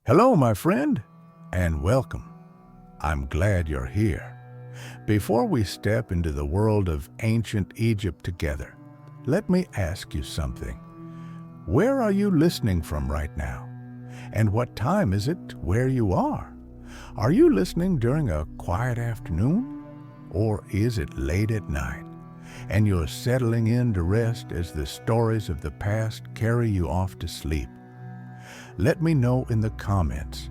Hello, my friend, and welcome. I'm glad you're here. Before we step into the world of ancient Egypt together, let me ask you something. Where are you listening from right now? And what time is it where you are? Are you listening during a quiet afternoon? Or is it late at night, and you're settling in to rest as the stories of the past carry you off to sleep? Let me know in the comments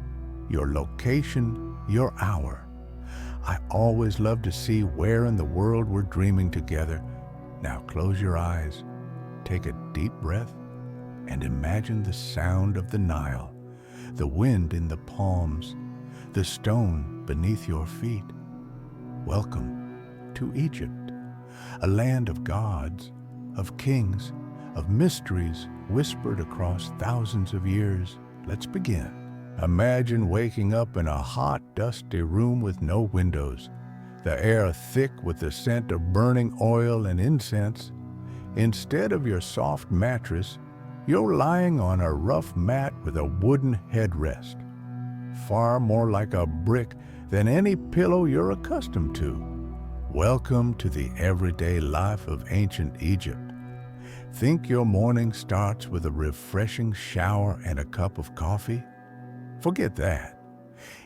your location, your hour. I always love to see where in the world we're dreaming together. Now close your eyes, take a deep breath, and imagine the sound of the Nile, the wind in the palms, the stone beneath your feet. Welcome to Egypt, a land of gods, of kings, of mysteries whispered across thousands of years. Let's begin. Imagine waking up in a hot, dusty room with no windows, the air thick with the scent of burning oil and incense. Instead of your soft mattress, you're lying on a rough mat with a wooden headrest, far more like a brick than any pillow you're accustomed to. Welcome to the everyday life of ancient Egypt. Think your morning starts with a refreshing shower and a cup of coffee? Forget that.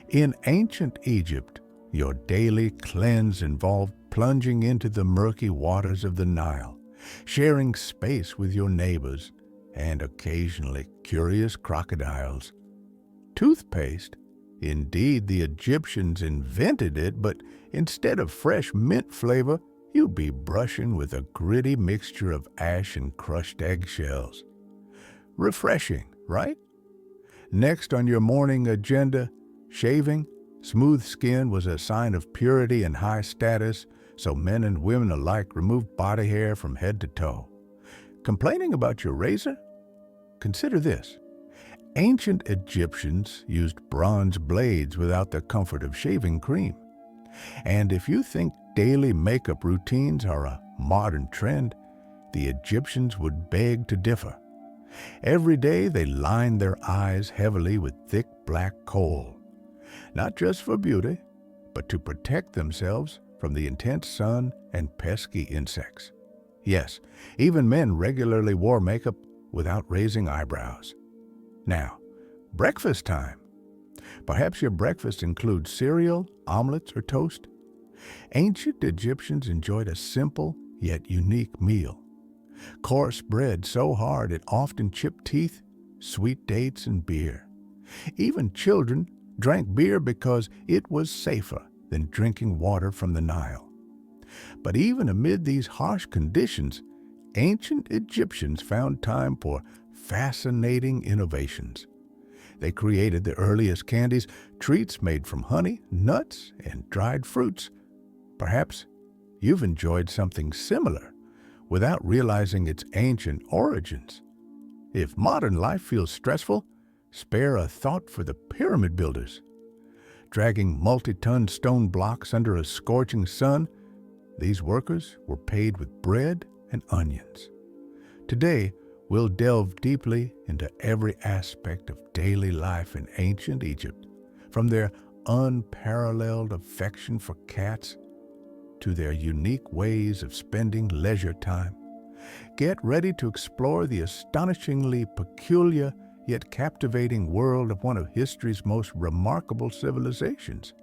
In ancient Egypt, your daily cleanse involved plunging into the murky waters of the Nile, sharing space with your neighbors, and occasionally curious crocodiles. Toothpaste? Indeed, the Egyptians invented it, but instead of fresh mint flavor, you'd be brushing with a gritty mixture of ash and crushed eggshells. Refreshing, right? Next on your morning agenda, shaving. Smooth skin was a sign of purity and high status, so men and women alike removed body hair from head to toe. Complaining about your razor? Consider this. Ancient Egyptians used bronze blades without the comfort of shaving cream. And if you think daily makeup routines are a modern trend, the Egyptians would beg to differ. Every day they lined their eyes heavily with thick black kohl, not just for beauty, but to protect themselves from the intense sun and pesky insects. Yes, even men regularly wore makeup without raising eyebrows. Now, breakfast time. Perhaps your breakfast includes cereal, omelets, or toast. Ancient Egyptians enjoyed a simple yet unique meal. Coarse bread so hard it often chipped teeth, sweet dates, and beer. Even children drank beer because it was safer than drinking water from the Nile. But even amid these harsh conditions, ancient Egyptians found time for fascinating innovations. They created the earliest candies, treats made from honey, nuts, and dried fruits. Perhaps you've enjoyed something similar without realizing its ancient origins. If modern life feels stressful, spare a thought for the pyramid builders. Dragging multi-ton stone blocks under a scorching sun, these workers were paid with bread and onions. Today, we'll delve deeply into every aspect of daily life in ancient Egypt, from their unparalleled affection for cats to their unique ways of spending leisure time. Get ready to explore the astonishingly peculiar yet captivating world of one of history's most remarkable civilizations,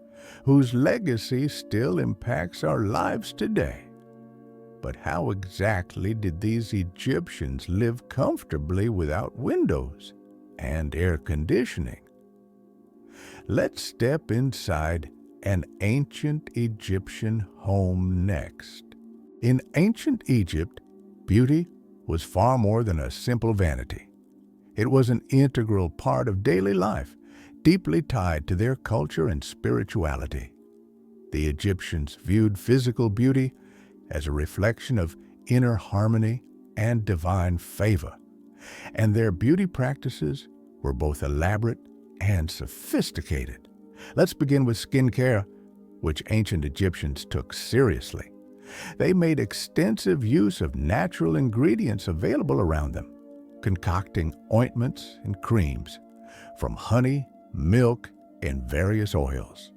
whose legacy still impacts our lives today. But how exactly did these Egyptians live comfortably without windows and air conditioning? Let's step inside an ancient Egyptian home next. In ancient Egypt, beauty was far more than a simple vanity. It was an integral part of daily life, deeply tied to their culture and spirituality. The Egyptians viewed physical beauty as a reflection of inner harmony and divine favor, and their beauty practices were both elaborate and sophisticated. Let's begin with skincare, which ancient Egyptians took seriously. They made extensive use of natural ingredients available around them, concocting ointments and creams, from honey, milk, and various oils.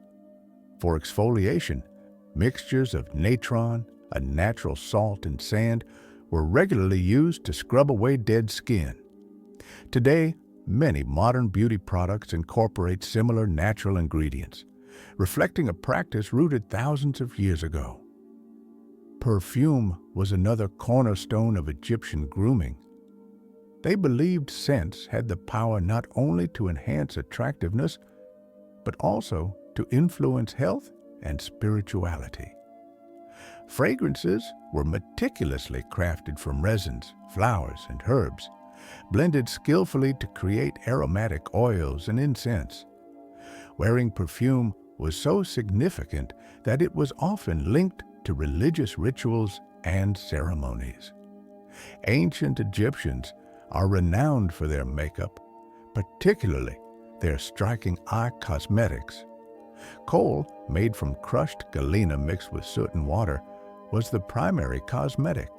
For exfoliation, mixtures of natron, a natural salt, and sand were regularly used to scrub away dead skin. Today, many modern beauty products incorporate similar natural ingredients, reflecting a practice rooted thousands of years ago. Perfume was another cornerstone of Egyptian grooming. They believed scents had the power not only to enhance attractiveness, but also to influence health and spirituality. Fragrances were meticulously crafted from resins, flowers, and herbs, blended skillfully to create aromatic oils and incense. Wearing perfume was so significant that it was often linked to religious rituals and ceremonies. Ancient Egyptians are renowned for their makeup, particularly their striking eye cosmetics. Kohl, made from crushed galena mixed with soot and water, was the primary cosmetic.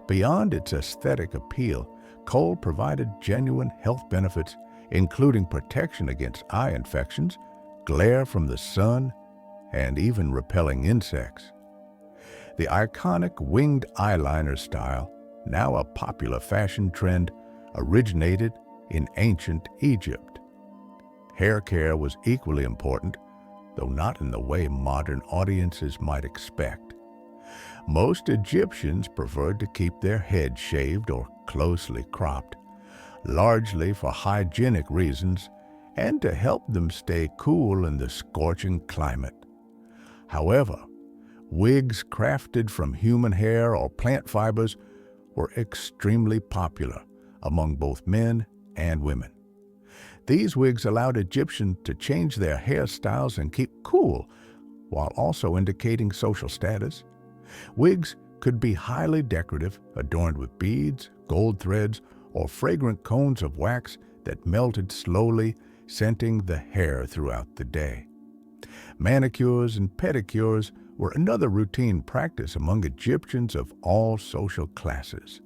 Beyond its aesthetic appeal, kohl provided genuine health benefits, including protection against eye infections, glare from the sun, and even repelling insects. The iconic winged eyeliner style, now a popular fashion trend, originated in ancient Egypt. Hair care was equally important, though not in the way modern audiences might expect. Most Egyptians preferred to keep their heads shaved or closely cropped, largely for hygienic reasons and to help them stay cool in the scorching climate. However, wigs crafted from human hair or plant fibers were extremely popular among both men and women. These wigs allowed Egyptians to change their hairstyles and keep cool, while also indicating social status. Wigs could be highly decorative, adorned with beads, gold threads, or fragrant cones of wax that melted slowly, scenting the hair throughout the day. Manicures and pedicures were another routine practice among Egyptians of all social classes.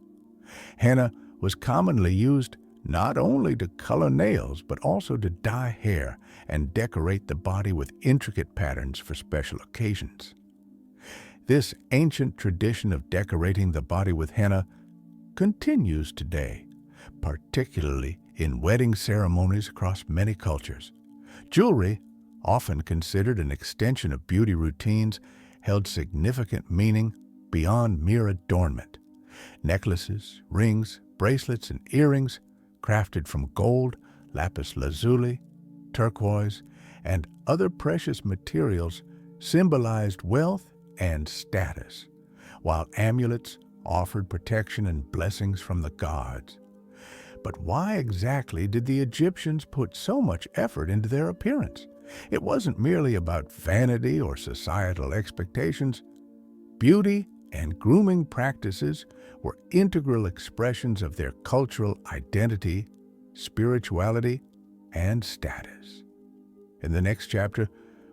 Henna was commonly used not only to color nails, but also to dye hair and decorate the body with intricate patterns for special occasions. This ancient tradition of decorating the body with henna continues today, particularly in wedding ceremonies across many cultures. Jewelry, often considered an extension of beauty routines, held significant meaning beyond mere adornment. Necklaces, rings, bracelets, and earrings crafted from gold, lapis lazuli, turquoise, and other precious materials symbolized wealth and status, while amulets offered protection and blessings from the gods. But why exactly did the Egyptians put so much effort into their appearance? It wasn't merely about vanity or societal expectations. Beauty and grooming practices were integral expressions of their cultural identity, spirituality, and status. In the next chapter,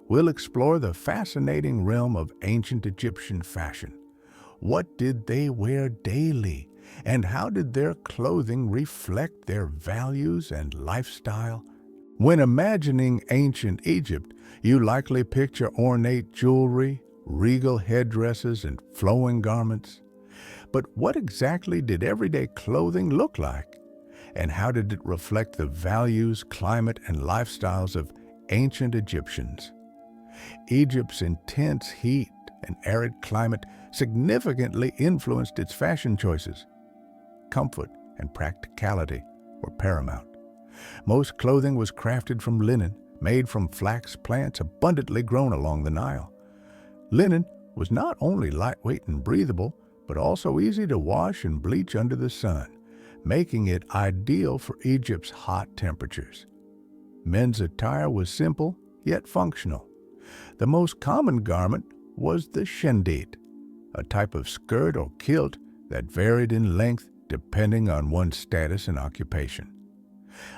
we'll explore the fascinating realm of ancient Egyptian fashion. What did they wear daily, and how did their clothing reflect their values and lifestyle? When imagining ancient Egypt, you likely picture ornate jewelry, regal headdresses, and flowing garments. But what exactly did everyday clothing look like? And how did it reflect the values, climate, and lifestyles of ancient Egyptians? Egypt's intense heat and arid climate significantly influenced its fashion choices. Comfort and practicality were paramount. Most clothing was crafted from linen, made from flax plants abundantly grown along the Nile. Linen was not only lightweight and breathable, but also easy to wash and bleach under the sun, making it ideal for Egypt's hot temperatures. Men's attire was simple, yet functional. The most common garment was the shendit, a type of skirt or kilt that varied in length depending on one's status and occupation.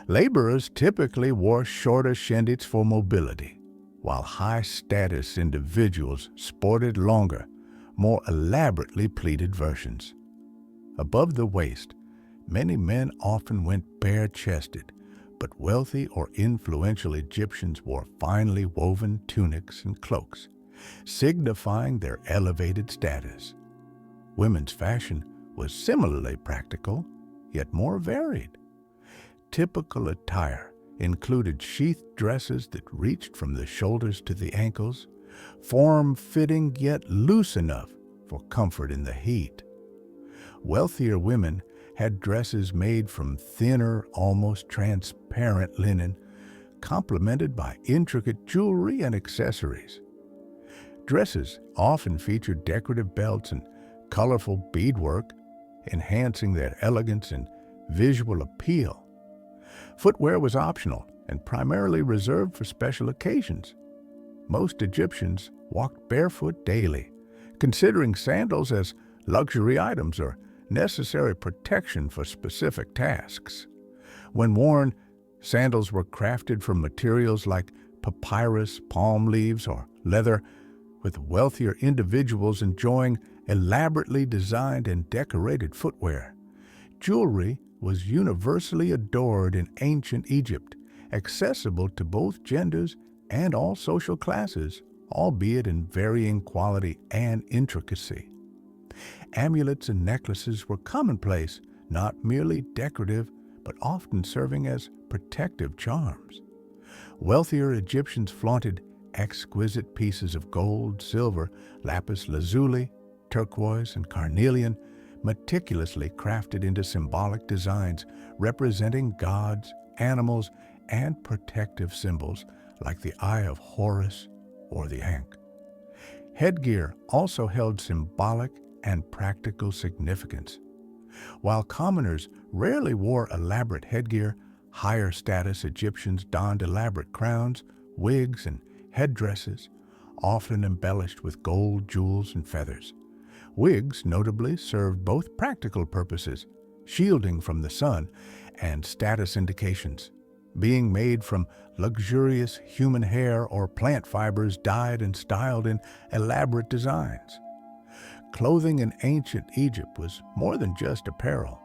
Laborers typically wore shorter shendits for mobility, while high-status individuals sported longer, more elaborately pleated versions. Above the waist, many men often went bare-chested, but wealthy or influential Egyptians wore finely woven tunics and cloaks, signifying their elevated status. Women's fashion was similarly practical, yet more varied. Typical attire included sheathed dresses that reached from the shoulders to the ankles, form-fitting yet loose enough for comfort in the heat. Wealthier women had dresses made from thinner, almost transparent linen, complemented by intricate jewelry and accessories. Dresses often featured decorative belts and colorful beadwork, enhancing their elegance and visual appeal. Footwear was optional and primarily reserved for special occasions. Most Egyptians walked barefoot daily, considering sandals as luxury items or necessary protection for specific tasks. When worn, sandals were crafted from materials like papyrus, palm leaves, or leather, with wealthier individuals enjoying elaborately designed and decorated footwear. Jewelry was universally adored in ancient Egypt, accessible to both genders and all social classes, albeit in varying quality and intricacy. Amulets and necklaces were commonplace, not merely decorative, but often serving as protective charms. Wealthier Egyptians flaunted exquisite pieces of gold, silver, lapis lazuli, turquoise, and carnelian, meticulously crafted into symbolic designs representing gods, animals, and protective symbols like the Eye of Horus or the Ankh. Headgear also held symbolic and practical significance. While commoners rarely wore elaborate headgear, higher status Egyptians donned elaborate crowns, wigs, and headdresses, often embellished with gold, jewels, and feathers. Wigs notably served both practical purposes, shielding from the sun, and status indications, being made from luxurious human hair or plant fibers dyed and styled in elaborate designs. Clothing in ancient Egypt was more than just apparel.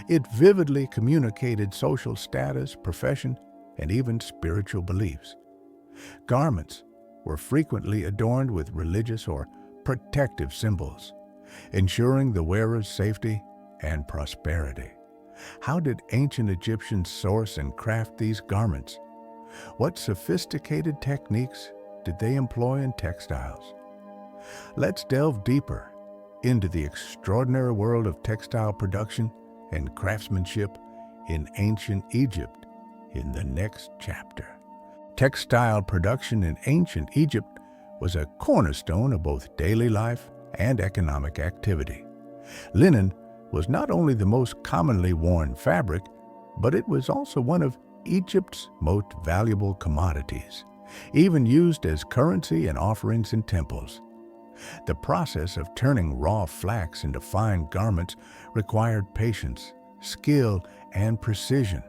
It vividly communicated social status, profession, and even spiritual beliefs. Garments were frequently adorned with religious or protective symbols, ensuring the wearer's safety and prosperity. How did ancient Egyptians source and craft these garments? What sophisticated techniques did they employ in textiles? Let's delve deeper into the extraordinary world of textile production and craftsmanship in ancient Egypt in the next chapter. Textile production in ancient Egypt was a cornerstone of both daily life and economic activity. Linen was not only the most commonly worn fabric, but it was also one of Egypt's most valuable commodities, even used as currency and offerings in temples. The process of turning raw flax into fine garments required patience, skill, and precision,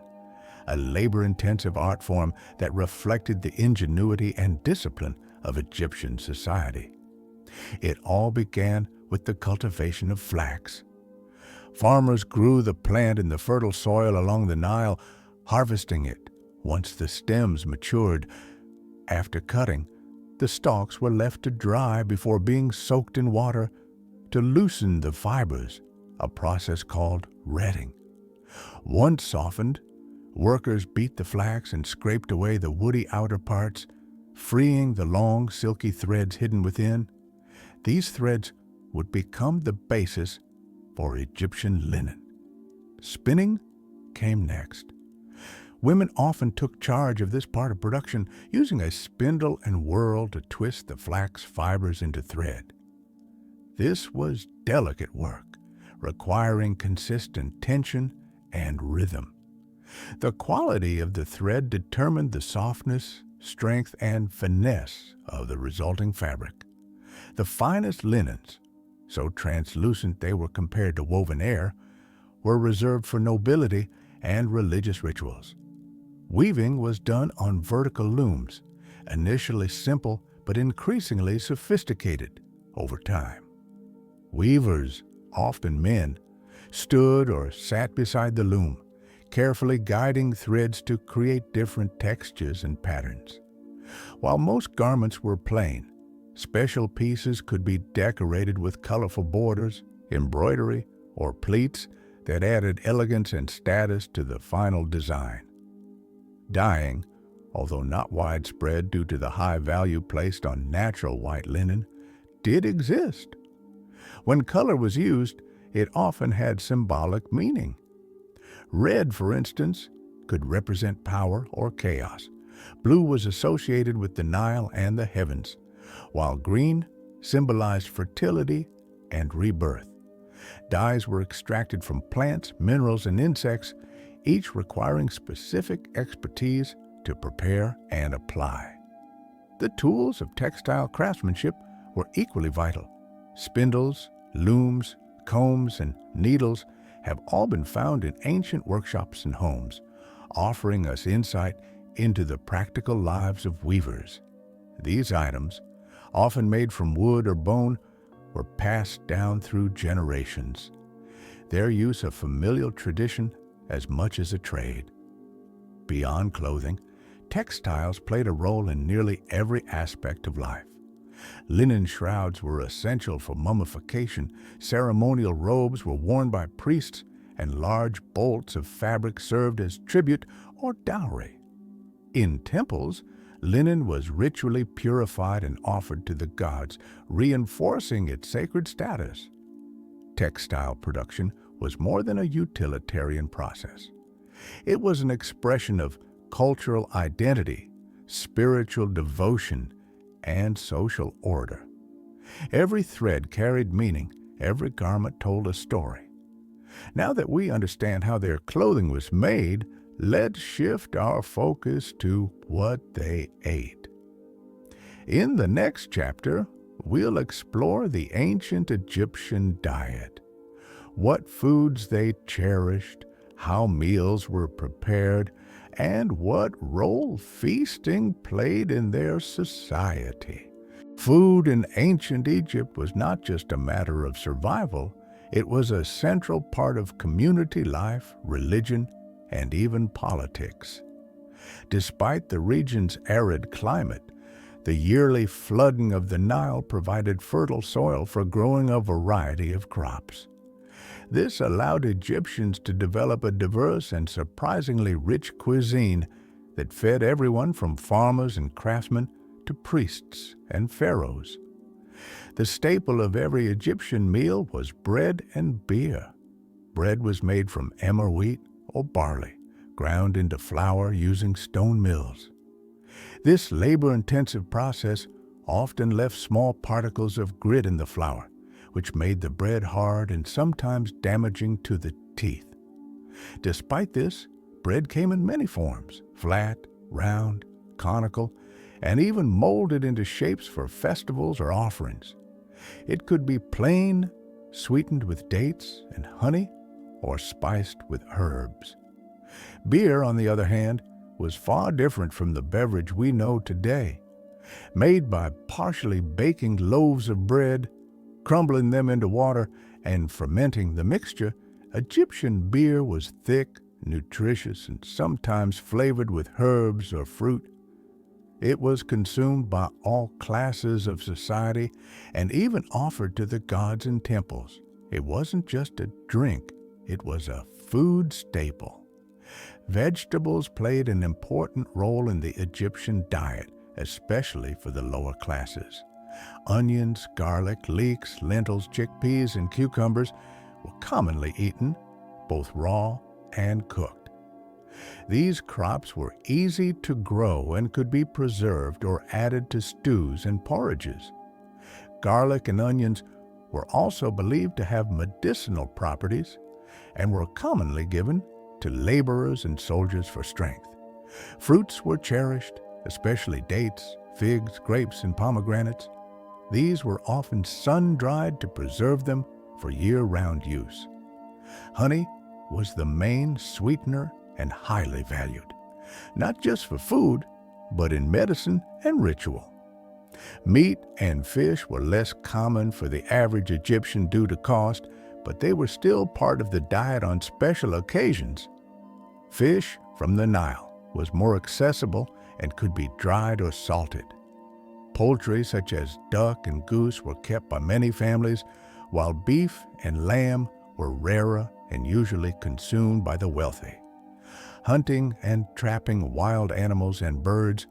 a labor-intensive art form that reflected the ingenuity and discipline of Egyptian society. It all began with the cultivation of flax. Farmers grew the plant in the fertile soil along the Nile, harvesting it once the stems matured. After cutting, the stalks were left to dry before being soaked in water to loosen the fibers, a process called retting. Once softened, workers beat the flax and scraped away the woody outer parts, freeing the long, silky threads hidden within. These threads would become the basis for Egyptian linen. Spinning came next. Women often took charge of this part of production, using a spindle and whirl to twist the flax fibers into thread. This was delicate work, requiring consistent tension and rhythm. The quality of the thread determined the softness, strength, and finesse of the resulting fabric. The finest linens, so translucent they were compared to woven air, were reserved for nobility and religious rituals. Weaving was done on vertical looms, initially simple but increasingly sophisticated over time. Weavers, often men, stood or sat beside the loom, carefully guiding threads to create different textures and patterns. While most garments were plain, special pieces could be decorated with colorful borders, embroidery, or pleats that added elegance and status to the final design. Dyeing, although not widespread due to the high value placed on natural white linen, did exist. When color was used, it often had symbolic meaning. Red, for instance, could represent power or chaos. Blue was associated with the Nile and the heavens, while green symbolized fertility and rebirth. Dyes were extracted from plants, minerals, and insects, each requiring specific expertise to prepare and apply. The tools of textile craftsmanship were equally vital. Spindles, looms, combs, and needles have all been found in ancient workshops and homes, offering us insight into the practical lives of weavers. These items, often made from wood or bone, were passed down through generations, their use a familial tradition as much as a trade. Beyond clothing, textiles played a role in nearly every aspect of life. Linen shrouds were essential for mummification, ceremonial robes were worn by priests, and large bolts of fabric served as tribute or dowry. In temples, linen was ritually purified and offered to the gods, reinforcing its sacred status. Textile production was more than a utilitarian process. It was an expression of cultural identity, spiritual devotion, and social order. Every thread carried meaning, every garment told a story. Now that we understand how their clothing was made, let's shift our focus to what they ate. In the next chapter, we'll explore the ancient Egyptian diet, what foods they cherished, how meals were prepared, and what role feasting played in their society. Food in ancient Egypt was not just a matter of survival, it was a central part of community life, religion, and even politics. Despite the region's arid climate, the yearly flooding of the Nile provided fertile soil for growing a variety of crops. This allowed Egyptians to develop a diverse and surprisingly rich cuisine that fed everyone from farmers and craftsmen to priests and pharaohs. The staple of every Egyptian meal was bread and beer. Bread was made from emmer wheat or barley, ground into flour using stone mills. This labor-intensive process often left small particles of grit in the flour, which made the bread hard and sometimes damaging to the teeth. Despite this, bread came in many forms: flat, round, conical, and even molded into shapes for festivals or offerings. It could be plain, sweetened with dates and honey, or spiced with herbs. Beer, on the other hand, was far different from the beverage we know today. Made by partially baking loaves of bread, crumbling them into water, and fermenting the mixture, Egyptian beer was thick, nutritious, and sometimes flavored with herbs or fruit. It was consumed by all classes of society and even offered to the gods in temples. It wasn't just a drink, it was a food staple. Vegetables played an important role in the Egyptian diet, especially for the lower classes. Onions, garlic, leeks, lentils, chickpeas, and cucumbers were commonly eaten, both raw and cooked. These crops were easy to grow and could be preserved or added to stews and porridges. Garlic and onions were also believed to have medicinal properties and were commonly given to laborers and soldiers for strength. Fruits were cherished, especially dates, figs, grapes, and pomegranates. These were often sun-dried to preserve them for year-round use. Honey was the main sweetener and highly valued, not just for food, but in medicine and ritual. Meat and fish were less common for the average Egyptian due to cost, but they were still part of the diet on special occasions. Fish from the Nile was more accessible and could be dried or salted. Poultry such as duck and goose were kept by many families, while beef and lamb were rarer and usually consumed by the wealthy. Hunting and trapping wild animals and birds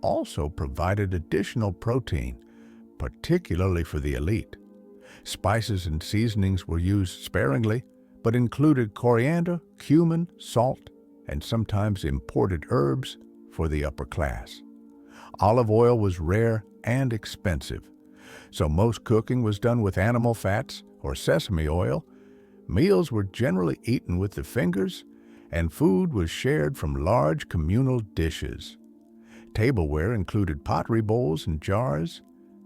also provided additional protein, particularly for the elite. Spices and seasonings were used sparingly, but included coriander, cumin, salt, and sometimes imported herbs for the upper class. Olive oil was rare and expensive, so most cooking was done with animal fats or sesame oil. Meals were generally eaten with the fingers, and food was shared from large communal dishes. Tableware included pottery bowls and jars,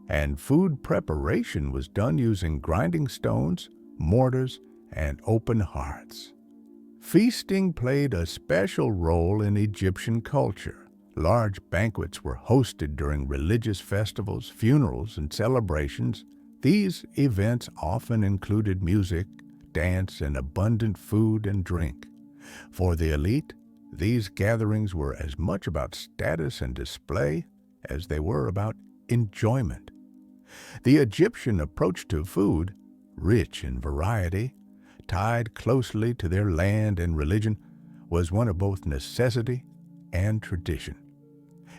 and food preparation was done using grinding stones, mortars, and open hearths. Feasting played a special role in Egyptian culture. Large banquets were hosted during religious festivals, funerals, and celebrations. These events often included music, dance, and abundant food and drink. For the elite, these gatherings were as much about status and display as they were about enjoyment. The Egyptian approach to food, rich in variety, tied closely to their land and religion, was one of both necessity and tradition.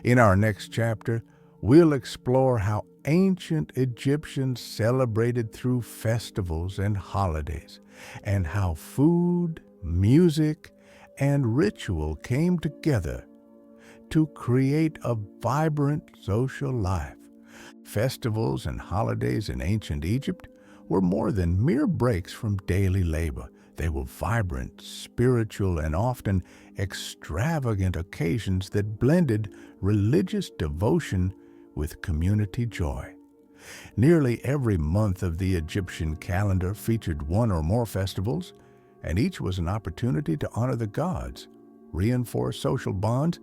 In our next chapter, we'll explore how ancient Egyptians celebrated through festivals and holidays, and how food, music, and ritual came together to create a vibrant social life. Festivals and holidays in ancient Egypt were more than mere breaks from daily labor. They were vibrant, spiritual, and often extravagant occasions that blended religious devotion with community joy. Nearly every month of the Egyptian calendar featured one or more festivals, and each was an opportunity to honor the gods, reinforce social bonds,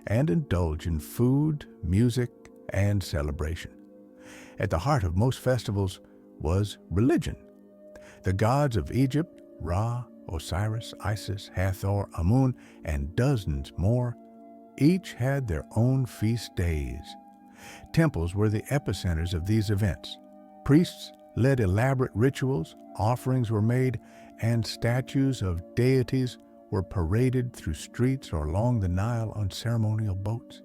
and indulge in food, music, and celebration. At the heart of most festivals was religion. The gods of Egypt, Ra, Osiris, Isis, Hathor, Amun, and dozens more, each had their own feast days. Temples were the epicenters of these events. Priests led elaborate rituals, offerings were made, and statues of deities were paraded through streets or along the Nile on ceremonial boats.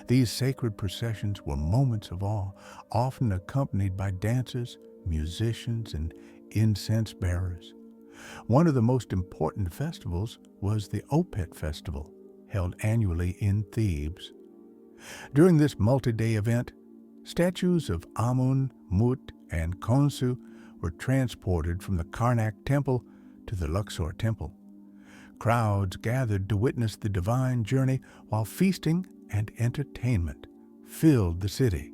These sacred processions were moments of awe, often accompanied by dancers, musicians, and incense bearers. One of the most important festivals was the Opet Festival, held annually in Thebes. During this multi-day event, statues of Amun, Mut, and Khonsu were transported from the Karnak temple to the Luxor temple. Crowds gathered to witness the divine journey, while feasting and entertainment filled the city.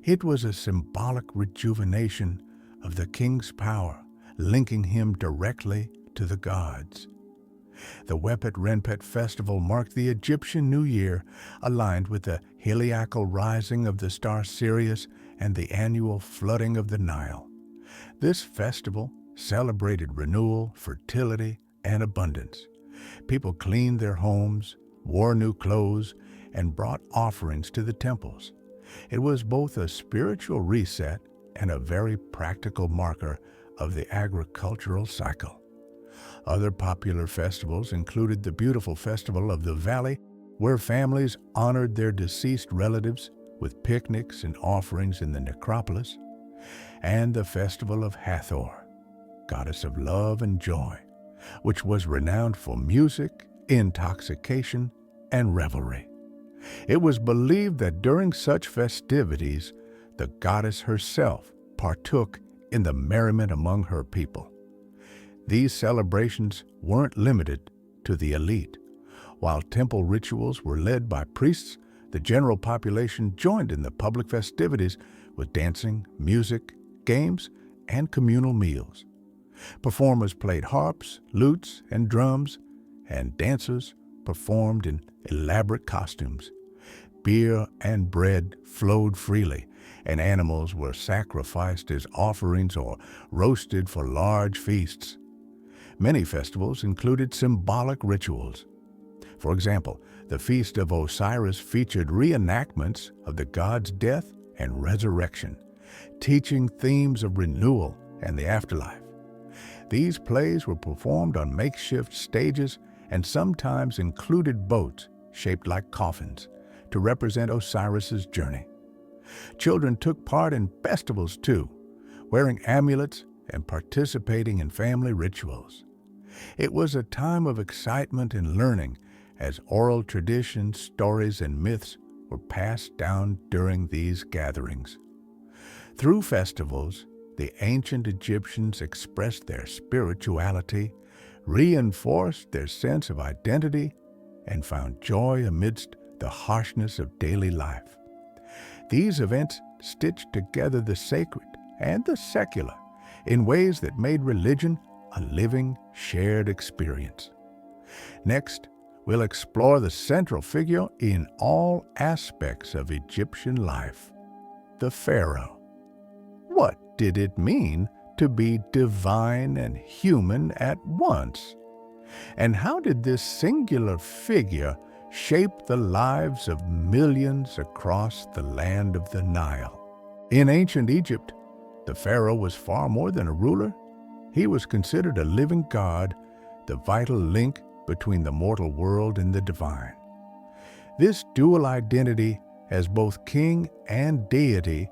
It was a symbolic rejuvenation of the king's power, linking him directly to the gods. The Wepet Renpet festival marked the Egyptian New Year, aligned with the heliacal rising of the star Sirius and the annual flooding of the Nile. This festival celebrated renewal, fertility, and abundance. People cleaned their homes, wore new clothes, and brought offerings to the temples. It was both a spiritual reset and a very practical marker of the agricultural cycle. Other popular festivals included the beautiful Festival of the Valley, where families honored their deceased relatives with picnics and offerings in the necropolis, and the Festival of Hathor, goddess of love and joy, which was renowned for music, intoxication, and revelry. It was believed that during such festivities, the goddess herself partook in the merriment among her people. These celebrations weren't limited to the elite. While temple rituals were led by priests, the general population joined in the public festivities with dancing, music, games, and communal meals. Performers played harps, lutes, and drums, and dancers performed in elaborate costumes. Beer and bread flowed freely, and animals were sacrificed as offerings or roasted for large feasts. Many festivals included symbolic rituals. For example, the Feast of Osiris featured reenactments of the god's death and resurrection, teaching themes of renewal and the afterlife. These plays were performed on makeshift stages and sometimes included boats shaped like coffins to represent Osiris's journey. Children took part in festivals too, wearing amulets and participating in family rituals. It was a time of excitement and learning as oral traditions, stories, and myths were passed down during these gatherings. Through festivals, the ancient Egyptians expressed their spirituality, reinforced their sense of identity, and found joy amidst the harshness of daily life. These events stitched together the sacred and the secular in ways that made religion a living, shared experience. Next, we'll explore the central figure in all aspects of Egyptian life, the Pharaoh. What did it mean to be divine and human at once? And how did this singular figure shape the lives of millions across the land of the Nile? In ancient Egypt, the Pharaoh was far more than a ruler. He was considered a living god, the vital link between the mortal world and the divine. This dual identity as both king and deity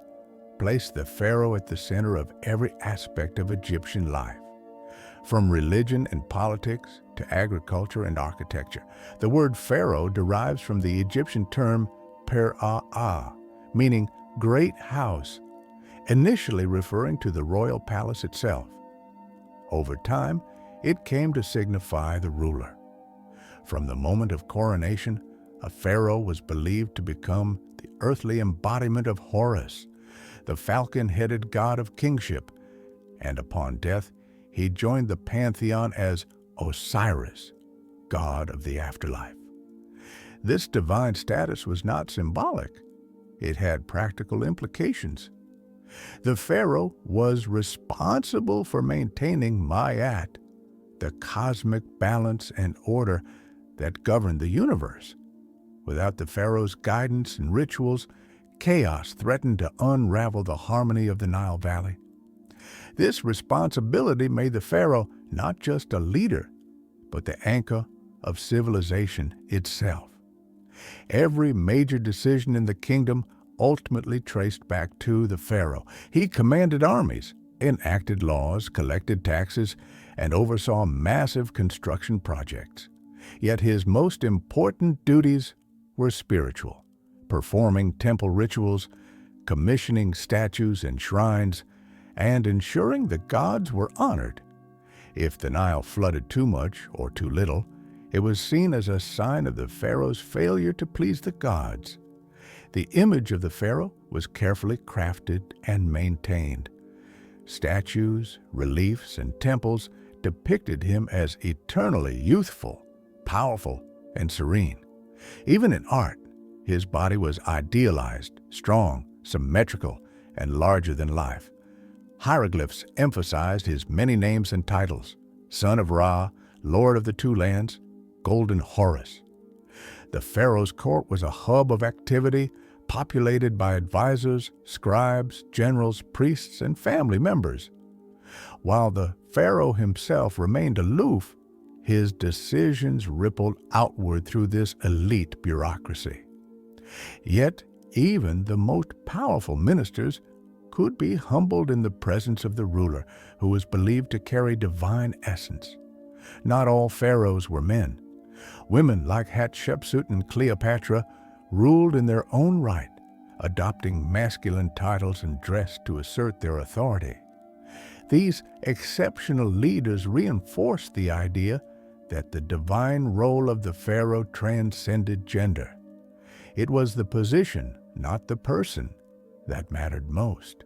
placed the Pharaoh at the center of every aspect of Egyptian life. From religion and politics to agriculture and architecture, the word Pharaoh derives from the Egyptian term per-ah, meaning great house, initially referring to the royal palace itself. Over time, it came to signify the ruler. From the moment of coronation, a pharaoh was believed to become the earthly embodiment of Horus, the falcon-headed god of kingship, and upon death, he joined the pantheon as Osiris, god of the afterlife. This divine status was not symbolic. It had practical implications. The pharaoh was responsible for maintaining Ma'at, the cosmic balance and order that governed the universe. Without the pharaoh's guidance and rituals, chaos threatened to unravel the harmony of the Nile Valley. This responsibility made the pharaoh not just a leader, but the anchor of civilization itself. Every major decision in the kingdom ultimately traced back to the pharaoh. He commanded armies, enacted laws, collected taxes, and oversaw massive construction projects. Yet his most important duties were spiritual, performing temple rituals, commissioning statues and shrines, and ensuring the gods were honored. If the Nile flooded too much or too little, it was seen as a sign of the pharaoh's failure to please the gods. The image of the pharaoh was carefully crafted and maintained. Statues, reliefs, and temples depicted him as eternally youthful, powerful, and serene. Even in art, his body was idealized, strong, symmetrical, and larger than life. Hieroglyphs emphasized his many names and titles: Son of Ra, Lord of the Two Lands, Golden Horus. The pharaoh's court was a hub of activity, populated by advisors, scribes, generals, priests, and family members. While the pharaoh himself remained aloof, his decisions rippled outward through this elite bureaucracy. Yet, even the most powerful ministers could be humbled in the presence of the ruler, who was believed to carry divine essence. Not all pharaohs were men. Women like Hatshepsut and Cleopatra ruled in their own right, adopting masculine titles and dress to assert their authority. These exceptional leaders reinforced the idea that the divine role of the pharaoh transcended gender. It was the position, not the person, that mattered most.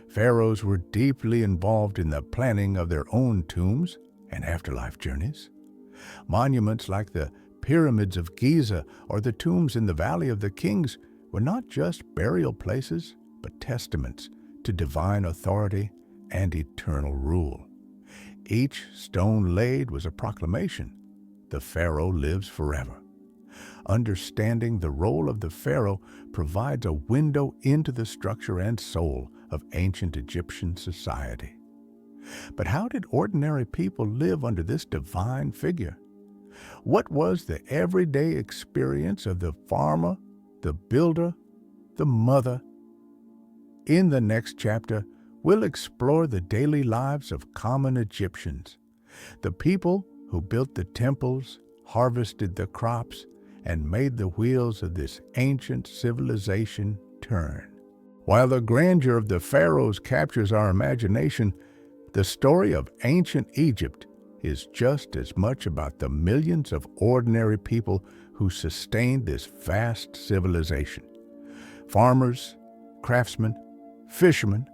Pharaohs were deeply involved in the planning of their own tombs and afterlife journeys. Monuments like the pyramids of Giza or the tombs in the Valley of the Kings were not just burial places, but testaments to divine authority and eternal rule. Each stone laid was a proclamation. the pharaoh lives forever. Understanding the role of the pharaoh provides a window into the structure and soul of ancient Egyptian society. But how did ordinary people live under this divine figure? What was the everyday experience of the farmer, the builder, the mother? In the next chapter, we'll explore the daily lives of common Egyptians, the people who built the temples, harvested the crops, and made the wheels of this ancient civilization turn. While the grandeur of the pharaohs captures our imagination, the story of ancient Egypt is just as much about the millions of ordinary people who sustained this vast civilization. Farmers, craftsmen, fishermen,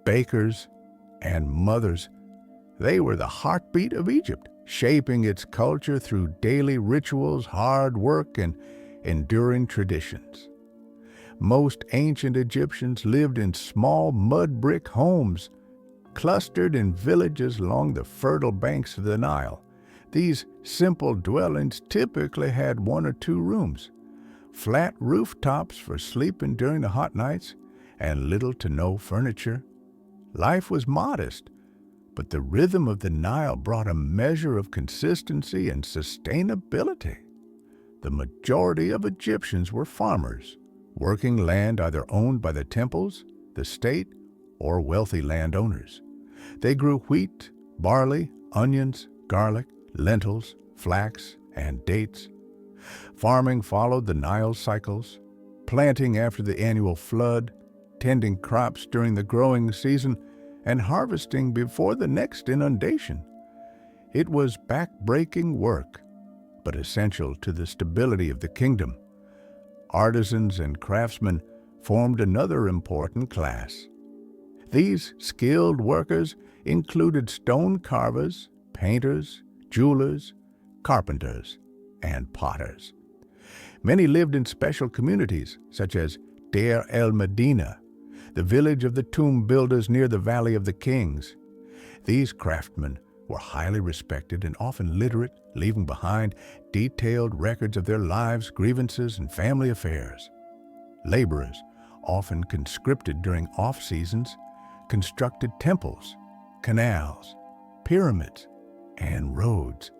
bakers, and mothers, they were the heartbeat of Egypt, shaping its culture through daily rituals, hard work, and enduring traditions. Most ancient Egyptians lived in small mud brick homes, clustered in villages along the fertile banks of the Nile. These simple dwellings typically had 1 or 2 rooms, flat rooftops for sleeping during the hot nights, and little to no furniture. Life was modest, but the rhythm of the Nile brought a measure of consistency and sustainability. The majority of Egyptians were farmers, working land either owned by the temples, the state, or wealthy landowners. They grew wheat, barley, onions, garlic, lentils, flax, and dates. Farming followed the Nile cycles, planting after the annual flood, tending crops during the growing season, and harvesting before the next inundation. It was back-breaking work, but essential to the stability of the kingdom. Artisans and craftsmen formed another important class. These skilled workers included stone carvers, painters, jewelers, carpenters, and potters. Many lived in special communities, such as Deir el-Medina, the village of the tomb builders near the Valley of the Kings. These craftsmen were highly respected and often literate, leaving behind detailed records of their lives, grievances, and family affairs. Laborers, often conscripted during off-seasons, constructed temples, canals, pyramids, and roads.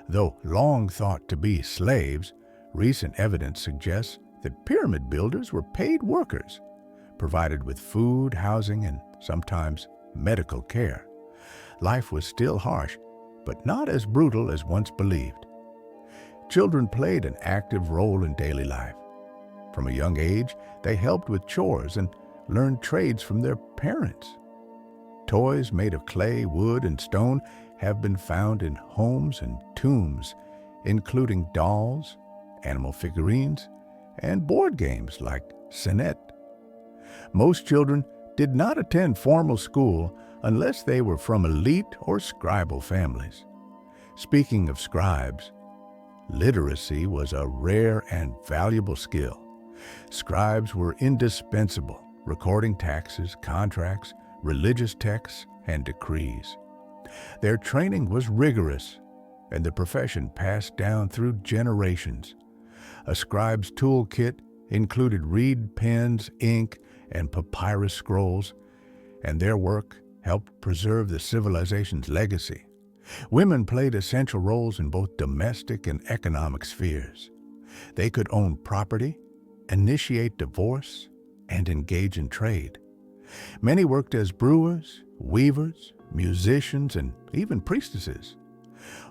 Though long thought to be slaves, recent evidence suggests that pyramid builders were paid workers, provided with food, housing, and sometimes medical care. Life was still harsh, but not as brutal as once believed. Children played an active role in daily life. From a young age, they helped with chores and learned trades from their parents. Toys made of clay, wood, and stone have been found in homes and tombs, including dolls, animal figurines, and board games like Senet. Most children did not attend formal school unless they were from elite or scribal families. Speaking of scribes, literacy was a rare and valuable skill. Scribes were indispensable, recording taxes, contracts, religious texts, and decrees. Their training was rigorous, and the profession passed down through generations. A scribe's toolkit included reed pens, ink, and papyrus scrolls, and their work helped preserve the civilization's legacy. Women played essential roles in both domestic and economic spheres. They could own property, initiate divorce, and engage in trade. Many worked as brewers, weavers, musicians, and even priestesses.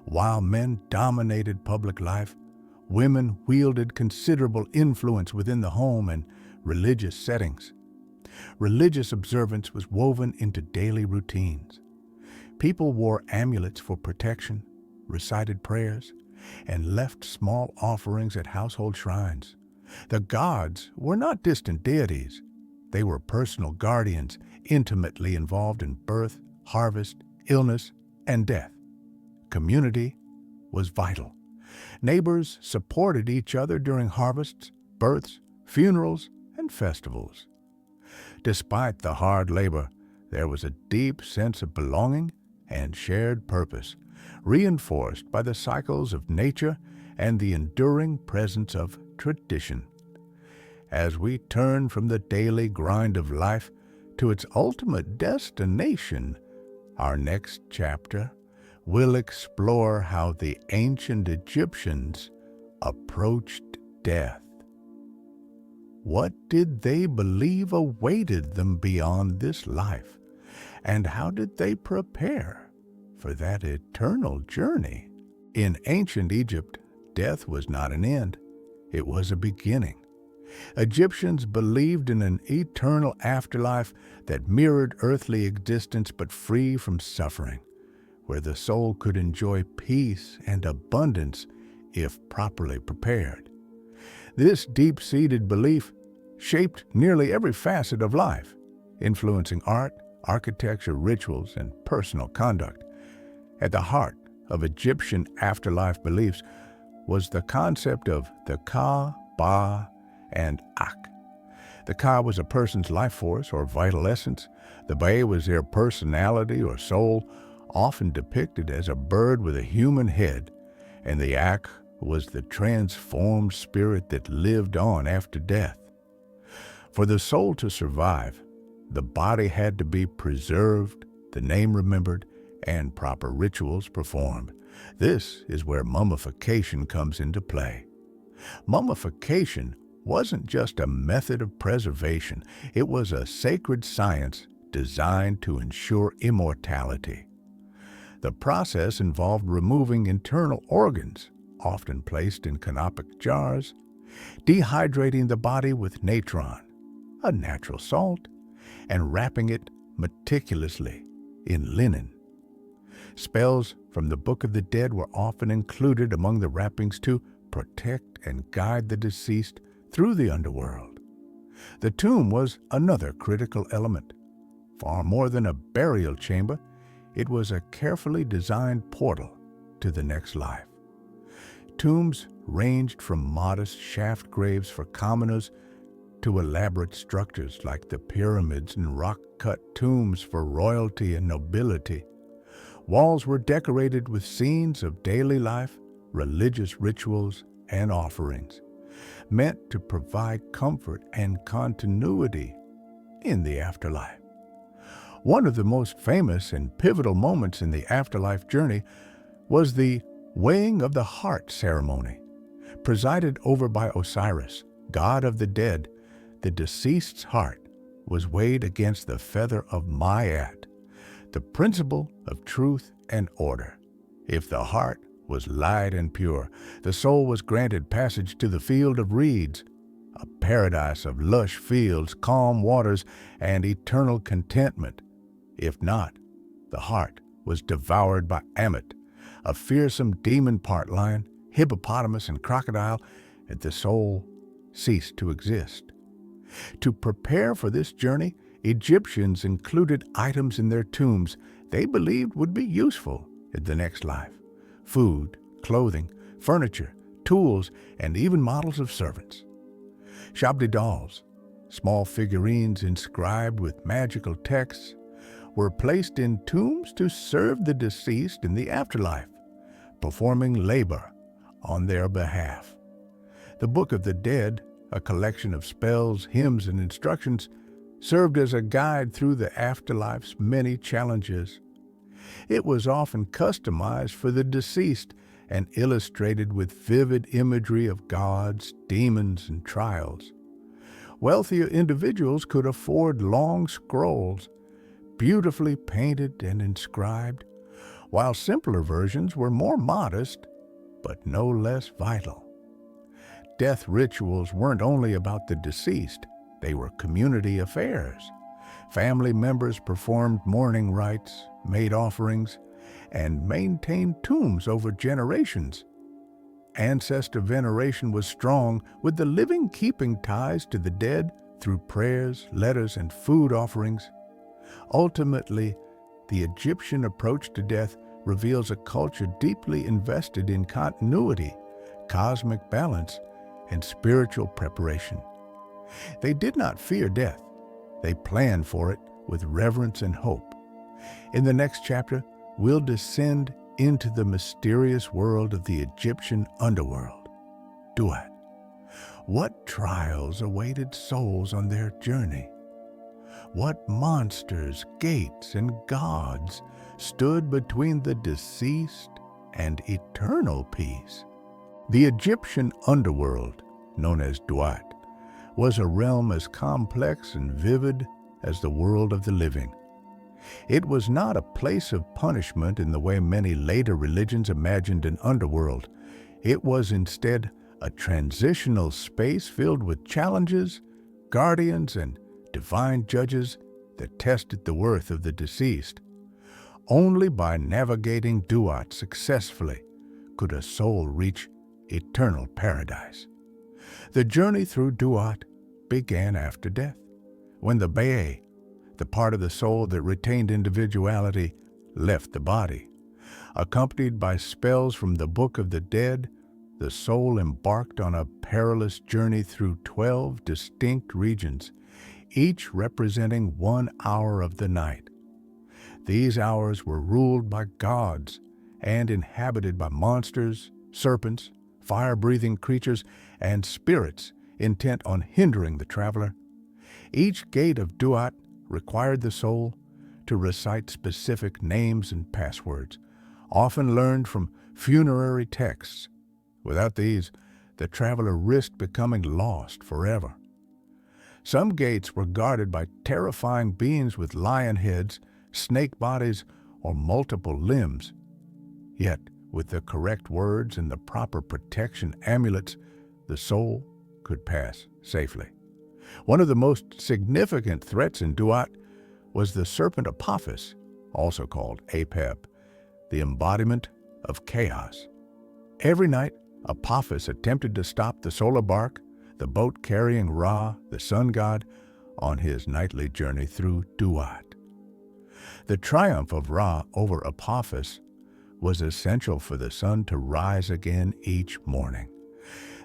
While men dominated public life, women wielded considerable influence within the home and religious settings. Religious observance was woven into daily routines. People wore amulets for protection, recited prayers, and left small offerings at household shrines. The gods were not distant deities. They were personal guardians, intimately involved in birth, harvest, illness, and death. Community was vital. Neighbors supported each other during harvests, births, funerals, and festivals. Despite the hard labor, there was a deep sense of belonging and shared purpose. reinforced by the cycles of nature and the enduring presence of tradition. As we turn from the daily grind of life to its ultimate destination, our next chapter will explore how the ancient Egyptians approached death. What did they believe awaited them beyond this life, and how did they prepare for that eternal journey? In ancient Egypt, death was not an end, it was a beginning. Egyptians believed in an eternal afterlife that mirrored earthly existence but free from suffering, where the soul could enjoy peace and abundance if properly prepared. This deep-seated belief shaped nearly every facet of life, influencing art, architecture, rituals, and personal conduct. At the heart of Egyptian afterlife beliefs was the concept of the Ka, Ba, and Ak. The Ka was a person's life force or vital essence. The Ba was their personality or soul, often depicted as a bird with a human head. And the Ak was the transformed spirit that lived on after death. For the soul to survive, the body had to be preserved, the name remembered, and proper rituals performed. This is where mummification comes into play. Mummification wasn't just a method of preservation, it was a sacred science designed to ensure immortality. The process involved removing internal organs, often placed in canopic jars, dehydrating the body with natron, a natural salt, and wrapping it meticulously in linen. Spells from the Book of the Dead were often included among the wrappings to protect and guide the deceased through the underworld. The tomb was another critical element. Far more than a burial chamber, it was a carefully designed portal to the next life. Tombs ranged from modest shaft graves for commoners to elaborate structures like the pyramids and rock-cut tombs for royalty and nobility. Walls were decorated with scenes of daily life, religious rituals, and offerings, meant to provide comfort and continuity in the afterlife. One of the most famous and pivotal moments in the afterlife journey was the weighing of the heart ceremony. Presided over by Osiris, god of the dead, the deceased's heart was weighed against the feather of Ma'at, the principle of truth and order. If the heart was light and pure, the soul was granted passage to the field of reeds, a paradise of lush fields, calm waters, and eternal contentment. If not, the heart was devoured by Ammit, a fearsome demon part lion, hippopotamus, and crocodile, and the soul ceased to exist. To prepare for this journey, Egyptians included items in their tombs they believed would be useful in the next life: food, clothing, furniture, tools, and even models of servants. Shabdi dolls, small figurines inscribed with magical texts, were placed in tombs to serve the deceased in the afterlife, performing labor on their behalf. The Book of the Dead, a collection of spells, hymns, and instructions, served as a guide through the afterlife's many challenges. It was often customized for the deceased and illustrated with vivid imagery of gods, demons, and trials. Wealthier individuals could afford long scrolls, beautifully painted and inscribed, while simpler versions were more modest, but no less vital. Death rituals weren't only about the deceased, they were community affairs. Family members performed mourning rites, made offerings, and maintained tombs over generations. Ancestor veneration was strong, with the living keeping ties to the dead through prayers, letters, and food offerings. Ultimately, the Egyptian approach to death reveals a culture deeply invested in continuity, cosmic balance, and spiritual preparation. They did not fear death. They planned for it with reverence and hope. In the next chapter, we'll descend into the mysterious world of the Egyptian underworld, Duat. What trials awaited souls on their journey? What monsters, gates, and gods stood between the deceased and eternal peace? The Egyptian underworld, known as Duat, was a realm as complex and vivid as the world of the living. It was not a place of punishment in the way many later religions imagined an underworld. It was instead a transitional space filled with challenges, guardians, and divine judges that tested the worth of the deceased. Only by navigating Duat successfully could a soul reach eternal paradise. The journey through Duat began after death, when the Bae, the part of the soul that retained individuality, left the body. Accompanied by spells from the Book of the Dead, the soul embarked on a perilous journey through 12 distinct regions, each representing 1 hour of the night. These hours were ruled by gods and inhabited by monsters, serpents, fire-breathing creatures, and spirits intent on hindering the traveler. Each gate of Duat required the soul to recite specific names and passwords, often learned from funerary texts. Without these, the traveler risked becoming lost forever. Some gates were guarded by terrifying beings with lion heads, snake bodies, or multiple limbs. Yet, with the correct words and the proper protection amulets, the soul could pass safely. One of the most significant threats in Duat was the serpent Apophis, also called Apep, the embodiment of chaos. Every night, Apophis attempted to stop the solar bark, the boat carrying Ra, the sun god, on his nightly journey through Duat. The triumph of Ra over Apophis was essential for the sun to rise again each morning.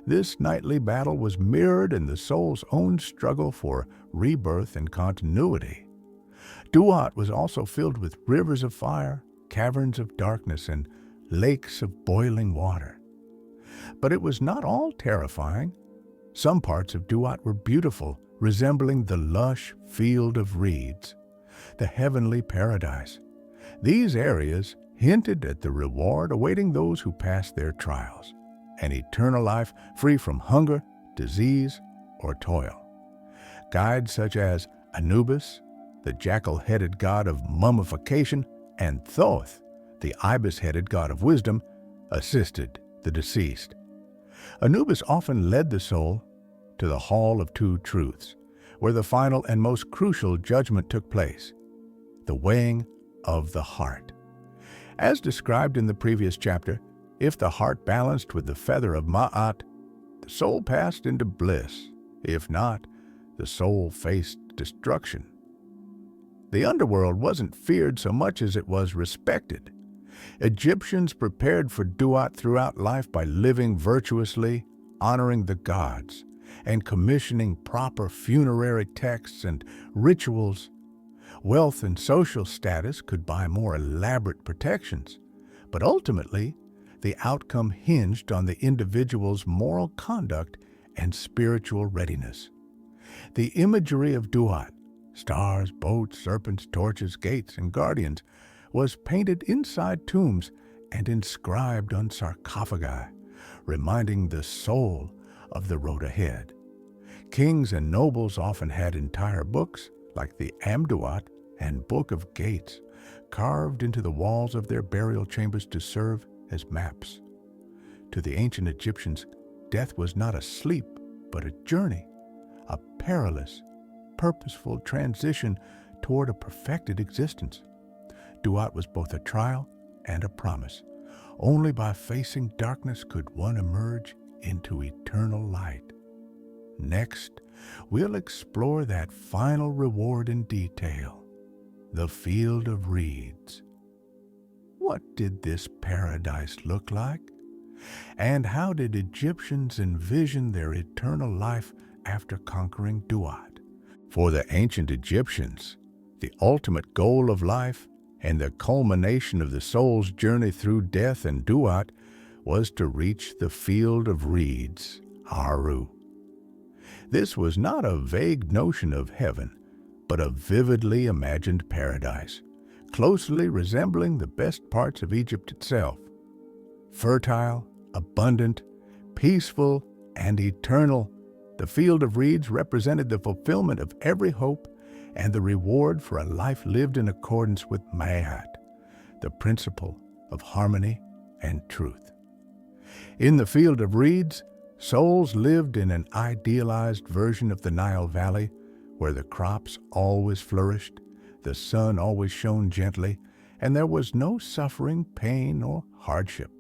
This nightly battle was mirrored in the soul's own struggle for rebirth and continuity. Duat was also filled with rivers of fire, caverns of darkness, and lakes of boiling water. But it was not all terrifying. Some parts of Duat were beautiful, resembling the lush field of reeds, the heavenly paradise. These areas hinted at the reward awaiting those who passed their trials, an eternal life free from hunger, disease, or toil. Guides such as Anubis, the jackal-headed god of mummification, and Thoth, the ibis-headed god of wisdom, assisted the deceased. Anubis often led the soul to the Hall of Two Truths, where the final and most crucial judgment took place, the weighing of the heart. As described in the previous chapter, if the heart balanced with the feather of Ma'at, the soul passed into bliss. If not, the soul faced destruction. The underworld wasn't feared so much as it was respected. Egyptians prepared for Duat throughout life by living virtuously, honoring the gods, and commissioning proper funerary texts and rituals. Wealth and social status could buy more elaborate protections, but ultimately, the outcome hinged on the individual's moral conduct and spiritual readiness. The imagery of Duat, stars, boats, serpents, torches, gates, and guardians, was painted inside tombs and inscribed on sarcophagi, reminding the soul of the road ahead. Kings and nobles often had entire books, like the Amduat and Book of Gates, carved into the walls of their burial chambers to serve as maps. To the ancient Egyptians, death was not a sleep, but a journey, a perilous, purposeful transition toward a perfected existence. Duat was both a trial and a promise. Only by facing darkness could one emerge into eternal light. Next, we'll explore that final reward in detail, the Field of Reeds. What did this paradise look like? And how did Egyptians envision their eternal life after conquering Duat? For the ancient Egyptians, the ultimate goal of life And the culmination of the soul's journey through death and duat was to reach the field of reeds, Aru. This was not a vague notion of heaven, but a vividly imagined paradise, closely resembling the best parts of Egypt itself. Fertile, abundant, peaceful, and eternal, the field of reeds represented the fulfillment of every hope and the reward for a life lived in accordance with Ma'at, the principle of harmony and truth. In the field of reeds, souls lived in an idealized version of the Nile Valley, where the crops always flourished, the sun always shone gently, and there was no suffering, pain, or hardship.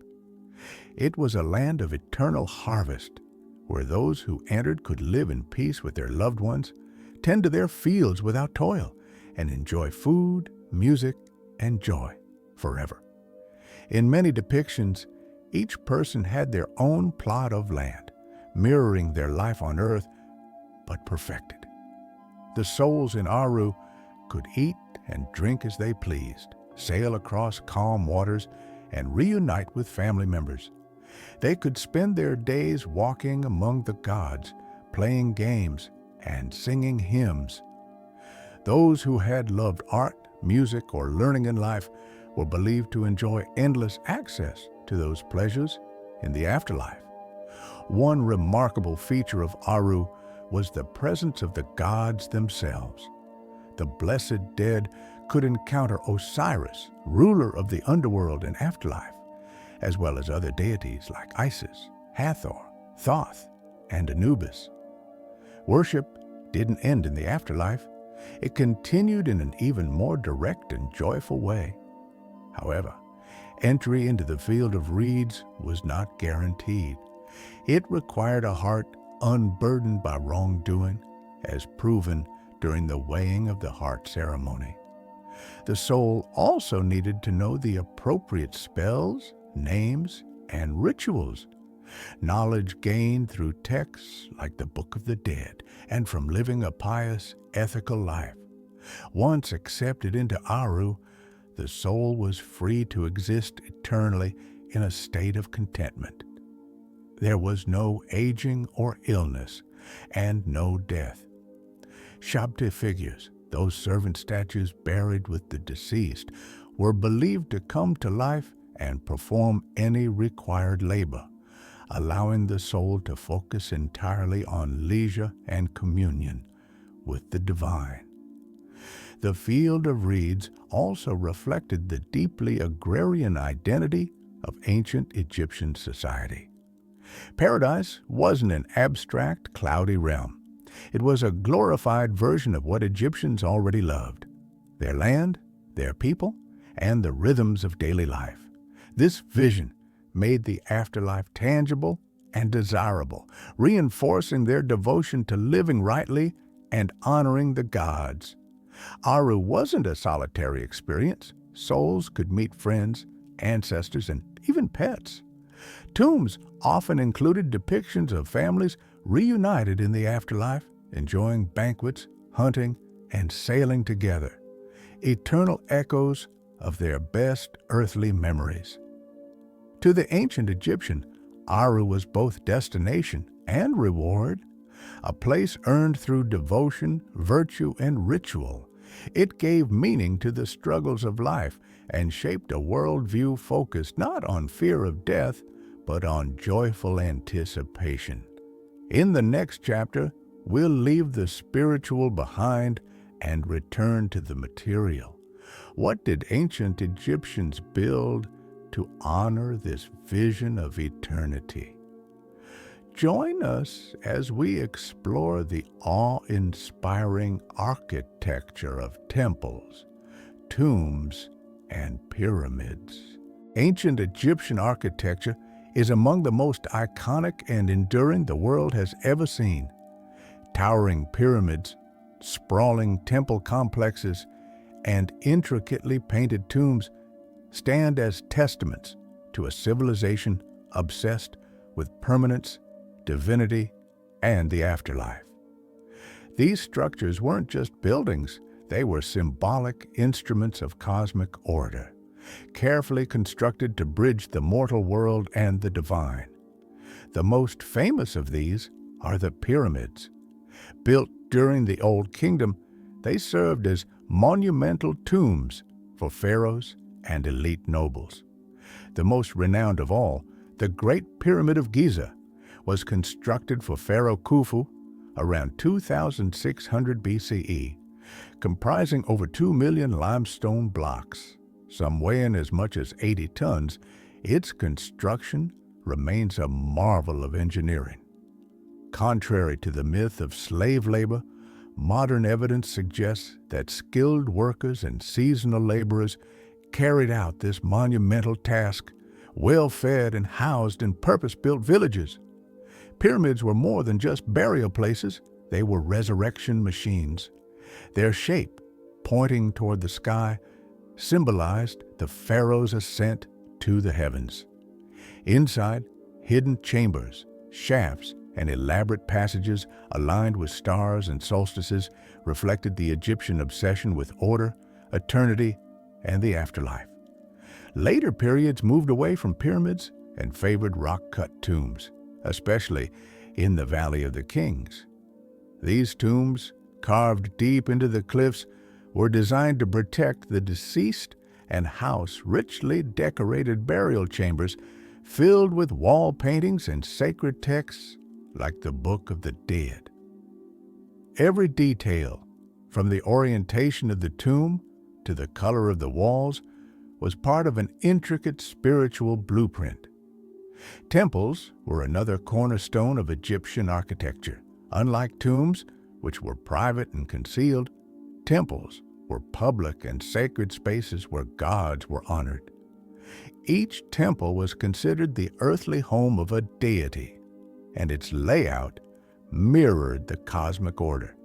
It was a land of eternal harvest, where those who entered could live in peace with their loved ones, tend to their fields without toil, and enjoy food, music, and joy forever. In many depictions, each person had their own plot of land, mirroring their life on earth, but perfected. The souls in Aru could eat and drink as they pleased, sail across calm waters, and reunite with family members. They could spend their days walking among the gods, playing games, and singing hymns. Those who had loved art, music, or learning in life were believed to enjoy endless access to those pleasures in the afterlife. One remarkable feature of Aru was the presence of the gods themselves. The blessed dead could encounter Osiris, ruler of the underworld and afterlife, as well as other deities like Isis, Hathor, Thoth, and Anubis. Worship didn't end in the afterlife. It continued in an even more direct and joyful way. However, entry into the field of reeds was not guaranteed. It required a heart unburdened by wrongdoing, as proven during the weighing of the heart ceremony. The soul also needed to know the appropriate spells, names, and rituals. Knowledge gained through texts like the Book of the Dead and from living a pious, ethical life. Once accepted into Aru, the soul was free to exist eternally in a state of contentment. There was no aging or illness, and no death. Shabti figures, those servant statues buried with the deceased, were believed to come to life and perform any required labor, allowing the soul to focus entirely on leisure and communion with the divine. The field of reeds also reflected the deeply agrarian identity of ancient Egyptian society. Paradise wasn't an abstract, cloudy realm. It was a glorified version of what Egyptians already loved: their land, their people, and the rhythms of daily life. This vision made the afterlife tangible and desirable, reinforcing their devotion to living rightly and honoring the gods. Aru wasn't a solitary experience. Souls could meet friends, ancestors, and even pets. Tombs often included depictions of families reunited in the afterlife, enjoying banquets, hunting, and sailing together, eternal echoes of their best earthly memories. To the ancient Egyptian, Aru was both destination and reward, a place earned through devotion, virtue, and ritual. It gave meaning to the struggles of life and shaped a worldview focused not on fear of death, but on joyful anticipation. In the next chapter, we'll leave the spiritual behind and return to the material. What did ancient Egyptians build to honor this vision of eternity? Join us as we explore the awe-inspiring architecture of temples, tombs, and pyramids. Ancient Egyptian architecture is among the most iconic and enduring the world has ever seen. Towering pyramids, sprawling temple complexes, and intricately painted tombs stand as testaments to a civilization obsessed with permanence, divinity, and the afterlife. These structures weren't just buildings, They were symbolic instruments of cosmic order, carefully constructed to bridge the mortal world and the divine. The most famous of these are the pyramids. Built during the Old Kingdom, they served as monumental tombs for pharaohs and elite nobles. The most renowned of all, the Great Pyramid of Giza, was constructed for Pharaoh Khufu around 2600 BCE, comprising over 2 million limestone blocks. Some weighing as much as 80 tons, its construction remains a marvel of engineering. Contrary to the myth of slave labor, modern evidence suggests that skilled workers and seasonal laborers carried out this monumental task, well-fed and housed in purpose-built villages. Pyramids were more than just burial places, they were resurrection machines. Their shape, pointing toward the sky, symbolized the pharaoh's ascent to the heavens. Inside, hidden chambers, shafts, and elaborate passages aligned with stars and solstices reflected the Egyptian obsession with order, eternity, and the afterlife. Later periods moved away from pyramids and favored rock-cut tombs, especially in the Valley of the Kings. These tombs, carved deep into the cliffs, were designed to protect the deceased and house richly decorated burial chambers filled with wall paintings and sacred texts like the Book of the Dead. Every detail, from the orientation of the tomb to the color of the walls, was part of an intricate spiritual blueprint. Temples were another cornerstone of Egyptian architecture. Unlike tombs, which were private and concealed, temples were public and sacred spaces where gods were honored. Each temple was considered the earthly home of a deity, and its layout mirrored the cosmic order.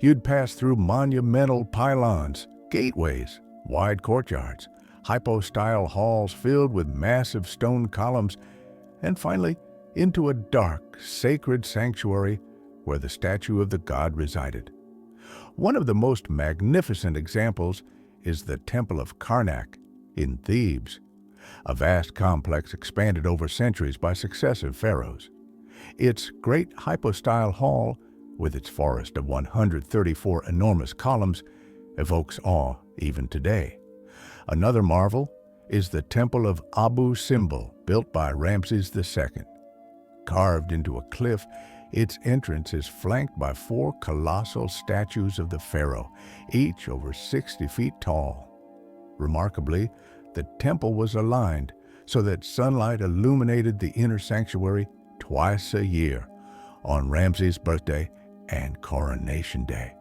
You'd pass through monumental pylons, gateways, wide courtyards, hypostyle halls filled with massive stone columns, and finally into a dark, sacred sanctuary where the statue of the god resided. One of the most magnificent examples is the Temple of Karnak in Thebes, a vast complex expanded over centuries by successive pharaohs. Its great hypostyle hall, with its forest of 134 enormous columns, evokes awe even today. Another marvel is the Temple of Abu Simbel, built by Ramses II. Carved into a cliff, its entrance is flanked by 4 colossal statues of the pharaoh, each over 60 feet tall. Remarkably, the temple was aligned so that sunlight illuminated the inner sanctuary twice a year, on Ramses' birthday and coronation day.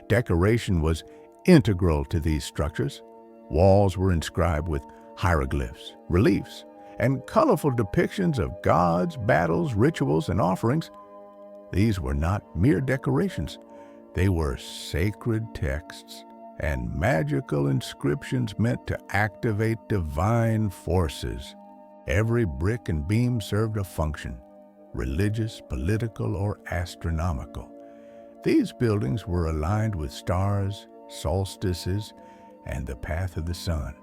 Decoration was integral to these structures. Walls were inscribed with hieroglyphs, reliefs, and colorful depictions of gods, battles, rituals, and offerings. These were not mere decorations. They were sacred texts and magical inscriptions meant to activate divine forces. Every brick and beam served a function, religious, political, or astronomical. These buildings were aligned with stars, solstices, and the path of the sun.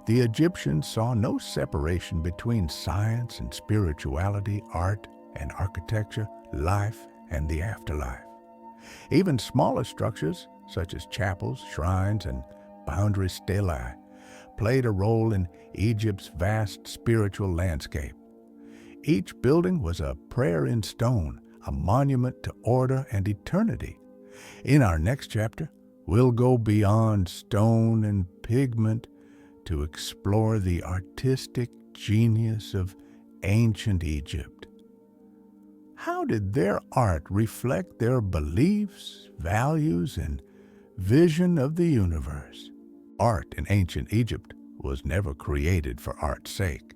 The Egyptians saw no separation between science and spirituality, art and architecture, life and the afterlife. Even smaller structures, such as chapels, shrines, and boundary stelae, played a role in Egypt's vast spiritual landscape. Each building was a prayer in stone, a monument to order and eternity. In our next chapter, we'll go beyond stone and pigment to explore the artistic genius of ancient Egypt. How did their art reflect their beliefs, values, and vision of the universe? Art in ancient Egypt was never created for art's sake.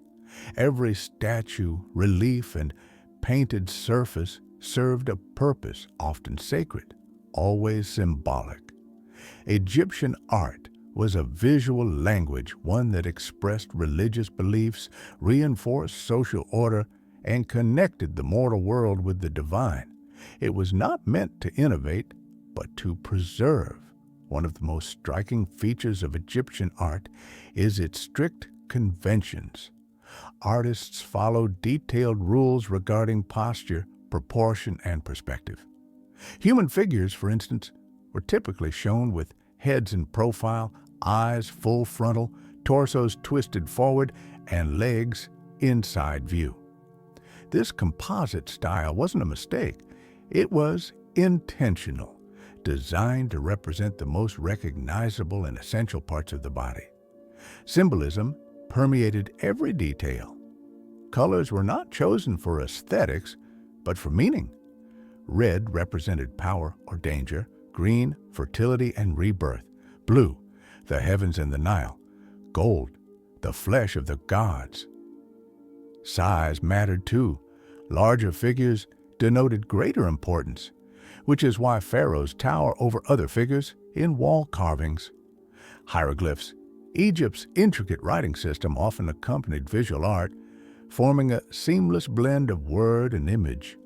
Every statue, relief, and painted surface served a purpose, often sacred, always symbolic. Egyptian art was a visual language, one that expressed religious beliefs, reinforced social order, and connected the mortal world with the divine. It was not meant to innovate, but to preserve One of the most striking features of Egyptian art is its strict conventions. Artists followed detailed rules regarding posture, proportion, and perspective. Human figures, for instance, were typically shown with heads in profile, eyes full frontal, torsos twisted forward, and legs inside view. This composite style wasn't a mistake. It was intentional, designed to represent the most recognizable and essential parts of the body. Symbolism permeated every detail. Colors were not chosen for aesthetics, but for meaning. Red represented power or danger, green, fertility and rebirth, blue, the heavens and the Nile, gold, the flesh of the gods. Size mattered too. Larger figures denoted greater importance, which is why pharaohs tower over other figures in wall carvings. Hieroglyphs, Egypt's intricate writing system, often accompanied visual art, forming a seamless blend of word and image.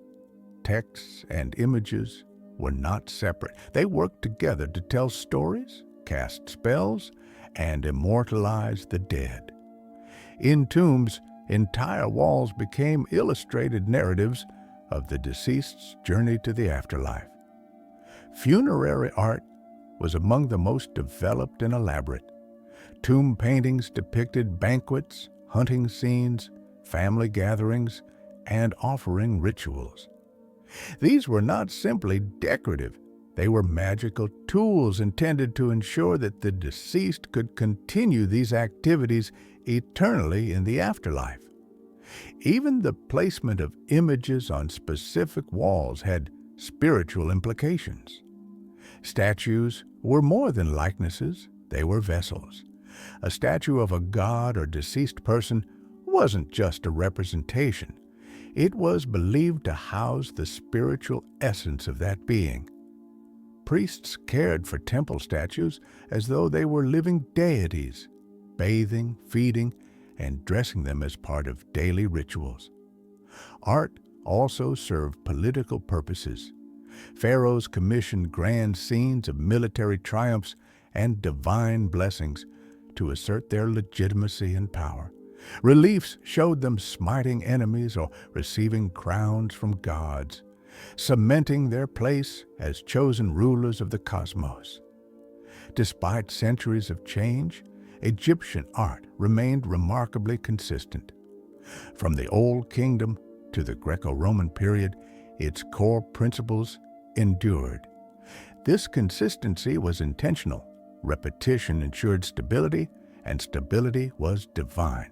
Texts and images were not separate. They worked together to tell stories, cast spells, and immortalize the dead. In tombs, entire walls became illustrated narratives of the deceased's journey to the afterlife. Funerary art was among the most developed and elaborate. Tomb paintings depicted banquets, hunting scenes, family gatherings, and offering rituals. These were not simply decorative. They were magical tools intended to ensure that the deceased could continue these activities eternally in the afterlife. Even the placement of images on specific walls had spiritual implications. Statues were more than likenesses, they were vessels. A statue of a god or deceased person wasn't just a representation. It was believed to house the spiritual essence of that being. Priests cared for temple statues as though they were living deities, bathing, feeding, and dressing them as part of daily rituals. Art also served political purposes. Pharaohs commissioned grand scenes of military triumphs and divine blessings to assert their legitimacy and power. Reliefs showed them smiting enemies or receiving crowns from gods, cementing their place as chosen rulers of the cosmos. Despite centuries of change, Egyptian art remained remarkably consistent. From the Old Kingdom to the Greco-Roman period, its core principles endured. This consistency was intentional. Repetition ensured stability, and stability was divine.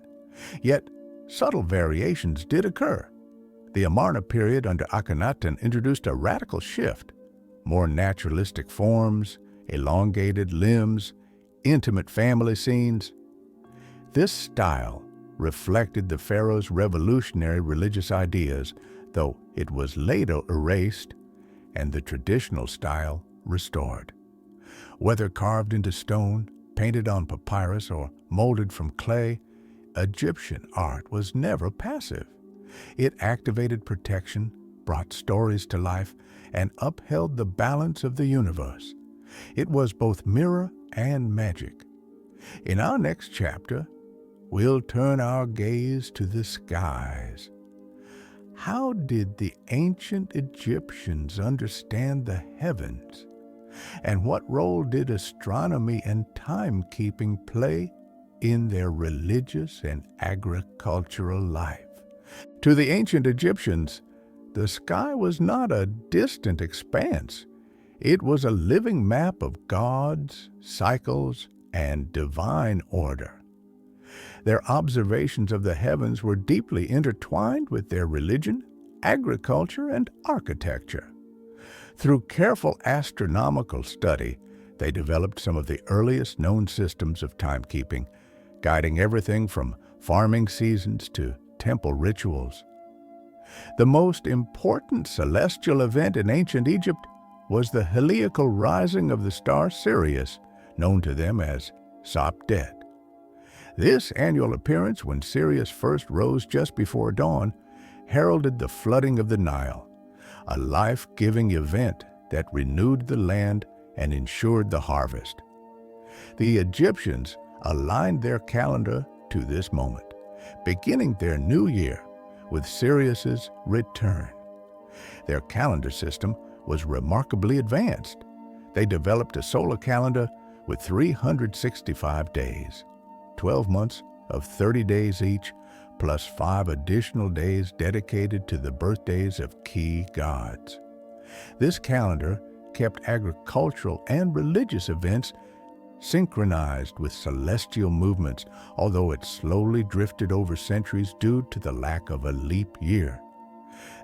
Yet, subtle variations did occur. The Amarna period under Akhenaten introduced a radical shift. More naturalistic forms, elongated limbs, intimate family scenes. This style reflected the pharaoh's revolutionary religious ideas, though it was later erased and the traditional style restored. Whether carved into stone, painted on papyrus, or molded from clay, Egyptian art was never passive. It activated protection, brought stories to life, and upheld the balance of the universe. It was both mirror and magic. In our next chapter, we'll turn our gaze to the skies. How did the ancient Egyptians understand the heavens? And what role did astronomy and timekeeping play in their religious and agricultural life? To the ancient Egyptians, the sky was not a distant expanse. It was a living map of gods, cycles, and divine order. Their observations of the heavens were deeply intertwined with their religion, agriculture, and architecture. Through careful astronomical study, they developed some of the earliest known systems of timekeeping, guiding everything from farming seasons to temple rituals. The most important celestial event in ancient Egypt was the heliacal rising of the star Sirius, known to them as Sopdet. This annual appearance, when Sirius first rose just before dawn, heralded the flooding of the Nile, a life-giving event that renewed the land and ensured the harvest. The Egyptians aligned their calendar to this moment, beginning their new year with Sirius's return. Their calendar system was remarkably advanced. They developed a solar calendar with 365 days, 12 months of 30 days each, plus 5 additional days dedicated to the birthdays of key gods. This calendar kept agricultural and religious events synchronized with celestial movements, although it slowly drifted over centuries due to the lack of a leap year.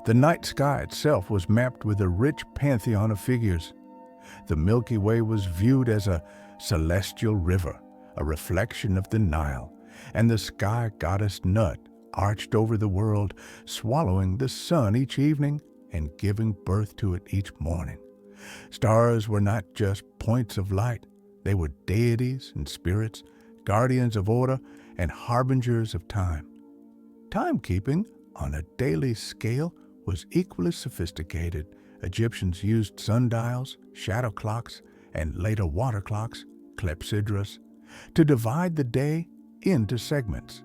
The night sky itself was mapped with a rich pantheon of figures. The Milky Way was viewed as a celestial river, a reflection of the Nile, and the sky goddess Nut arched over the world, swallowing the sun each evening and giving birth to it each morning. Stars were not just points of light. They were deities and spirits, guardians of order and harbingers of time. Timekeeping on a daily scale was equally sophisticated. Egyptians used sundials, shadow clocks, and later water clocks, clepsydras, to divide the day into segments.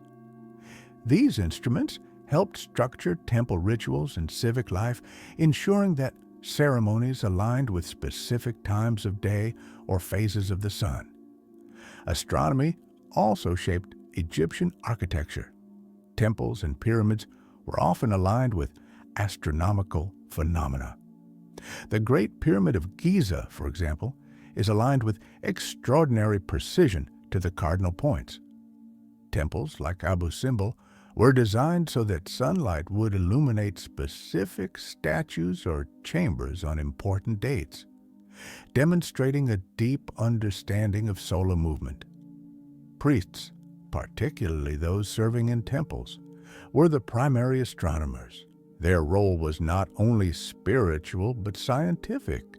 These instruments helped structure temple rituals and civic life, ensuring that ceremonies aligned with specific times of day or phases of the sun. Astronomy also shaped Egyptian architecture. Temples and pyramids were often aligned with astronomical phenomena. The Great Pyramid of Giza, for example, is aligned with extraordinary precision to the cardinal points. Temples like Abu Simbel were designed so that sunlight would illuminate specific statues or chambers on important dates, demonstrating a deep understanding of solar movement. Priests, particularly those serving in temples, were the primary astronomers. Their role was not only spiritual but scientific.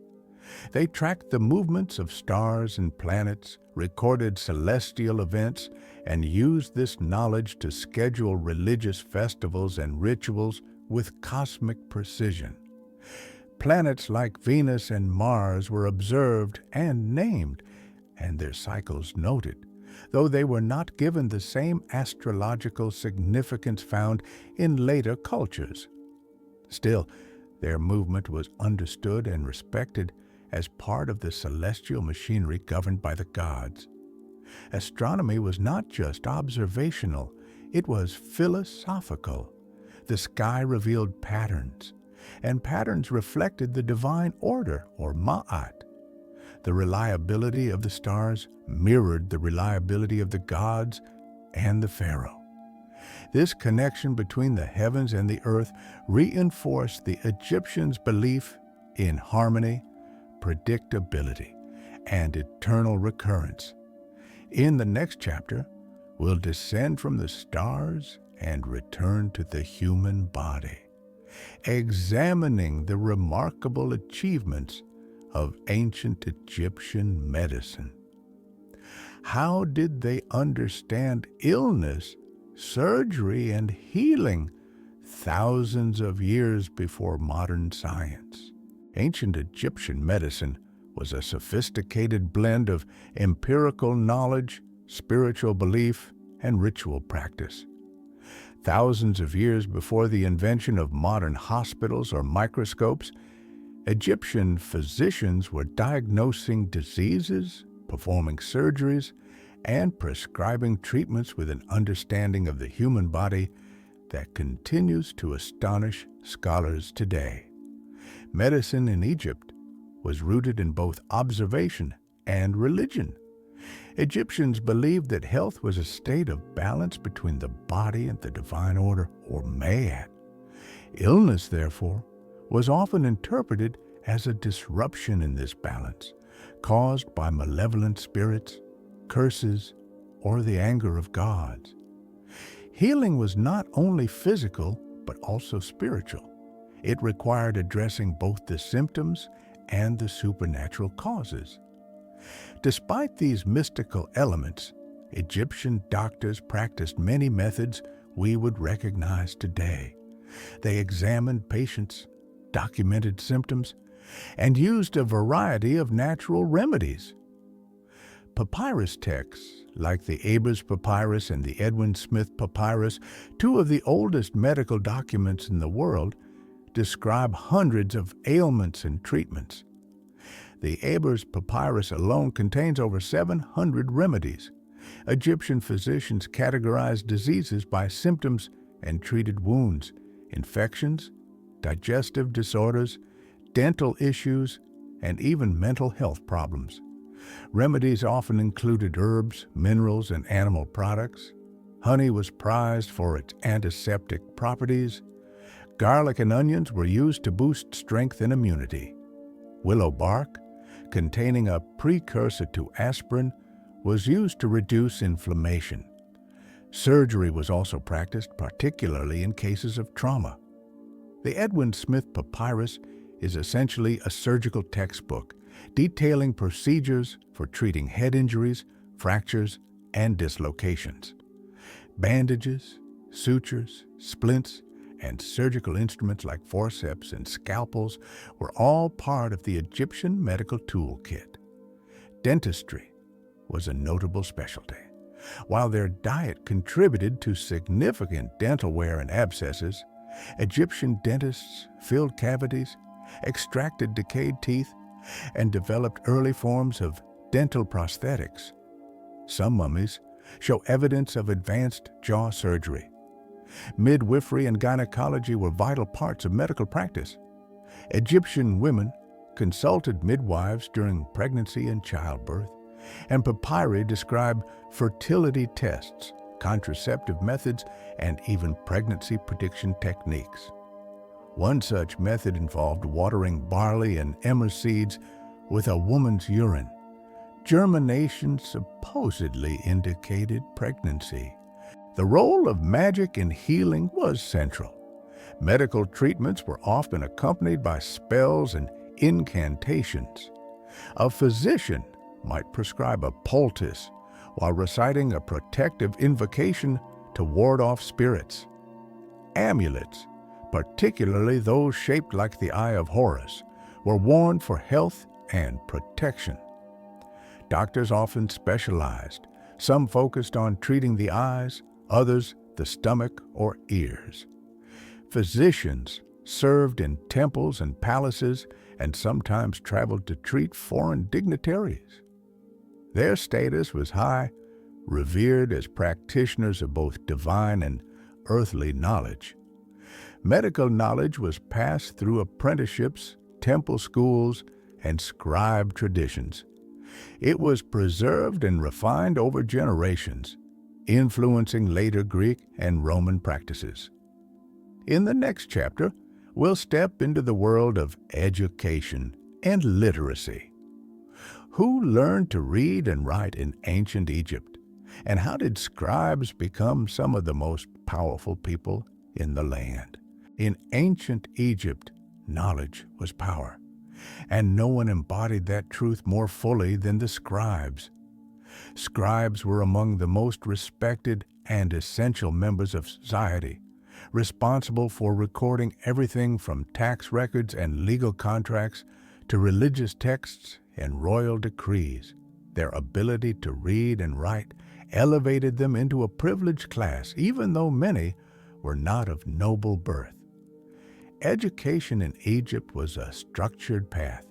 They tracked the movements of stars and planets, recorded celestial events, and used this knowledge to schedule religious festivals and rituals with cosmic precision. Planets like Venus and Mars were observed and named, and their cycles noted, though they were not given the same astrological significance found in later cultures. Still, their movement was understood and respected as part of the celestial machinery governed by the gods. Astronomy was not just observational, it was philosophical. The sky revealed patterns, and patterns reflected the divine order, or ma'at. The reliability of the stars mirrored the reliability of the gods and the pharaoh. This connection between the heavens and the earth reinforced the Egyptians' belief in harmony, predictability, and eternal recurrence. In the next chapter, we'll descend from the stars and return to the human body, examining the remarkable achievements of ancient Egyptian medicine. How did they understand illness, surgery, and healing thousands of years before modern science? Ancient Egyptian medicine was a sophisticated blend of empirical knowledge, spiritual belief, and ritual practice. Thousands of years before the invention of modern hospitals or microscopes, Egyptian physicians were diagnosing diseases, performing surgeries, and prescribing treatments with an understanding of the human body that continues to astonish scholars today. Medicine in Egypt was rooted in both observation and religion. Egyptians believed that health was a state of balance between the body and the divine order, or ma'at. Illness, therefore, was often interpreted as a disruption in this balance, caused by malevolent spirits, curses, or the anger of gods. Healing was not only physical, but also spiritual. It required addressing both the symptoms and the supernatural causes. Despite these mystical elements, Egyptian doctors practiced many methods we would recognize today. They examined patients, documented symptoms, and used a variety of natural remedies. Papyrus texts, like the Ebers Papyrus and the Edwin Smith Papyrus, two of the oldest medical documents in the world, describe hundreds of ailments and treatments. The Ebers Papyrus alone contains over 700 remedies. Egyptian physicians categorized diseases by symptoms and treated wounds, infections, digestive disorders, dental issues, and even mental health problems. Remedies often included herbs, minerals, and animal products. Honey was prized for its antiseptic properties. Garlic and onions were used to boost strength and immunity. Willow bark, containing a precursor to aspirin, was used to reduce inflammation. Surgery was also practiced, particularly in cases of trauma. The Edwin Smith Papyrus is essentially a surgical textbook detailing procedures for treating head injuries, fractures, and dislocations. Bandages, sutures, splints, and surgical instruments like forceps and scalpels were all part of the Egyptian medical toolkit. Dentistry was a notable specialty. While their diet contributed to significant dental wear and abscesses, Egyptian dentists filled cavities, extracted decayed teeth, and developed early forms of dental prosthetics. Some mummies show evidence of advanced jaw surgery. Midwifery and gynecology were vital parts of medical practice. Egyptian women consulted midwives during pregnancy and childbirth, and papyri describe fertility tests, contraceptive methods, and even pregnancy prediction techniques. One such method involved watering barley and emmer seeds with a woman's urine. Germination supposedly indicated pregnancy. The role of magic in healing was central. Medical treatments were often accompanied by spells and incantations. A physician might prescribe a poultice while reciting a protective invocation to ward off spirits. Amulets, particularly those shaped like the Eye of Horus, were worn for health and protection. Doctors often specialized. Some focused on treating the eyes, others the stomach or ears. Physicians served in temples and palaces and sometimes traveled to treat foreign dignitaries. Their status was high, revered as practitioners of both divine and earthly knowledge. Medical knowledge was passed through apprenticeships, temple schools, and scribe traditions. It was preserved and refined over generations, influencing later Greek and Roman practices. In the next chapter, we'll step into the world of education and literacy. Who learned to read and write in ancient Egypt? And how did scribes become some of the most powerful people in the land? In ancient Egypt, knowledge was power, and no one embodied that truth more fully than the scribes. Scribes were among the most respected and essential members of society, responsible for recording everything from tax records and legal contracts to religious texts and royal decrees. Their ability to read and write elevated them into a privileged class, even though many were not of noble birth. Education in Egypt was a structured path,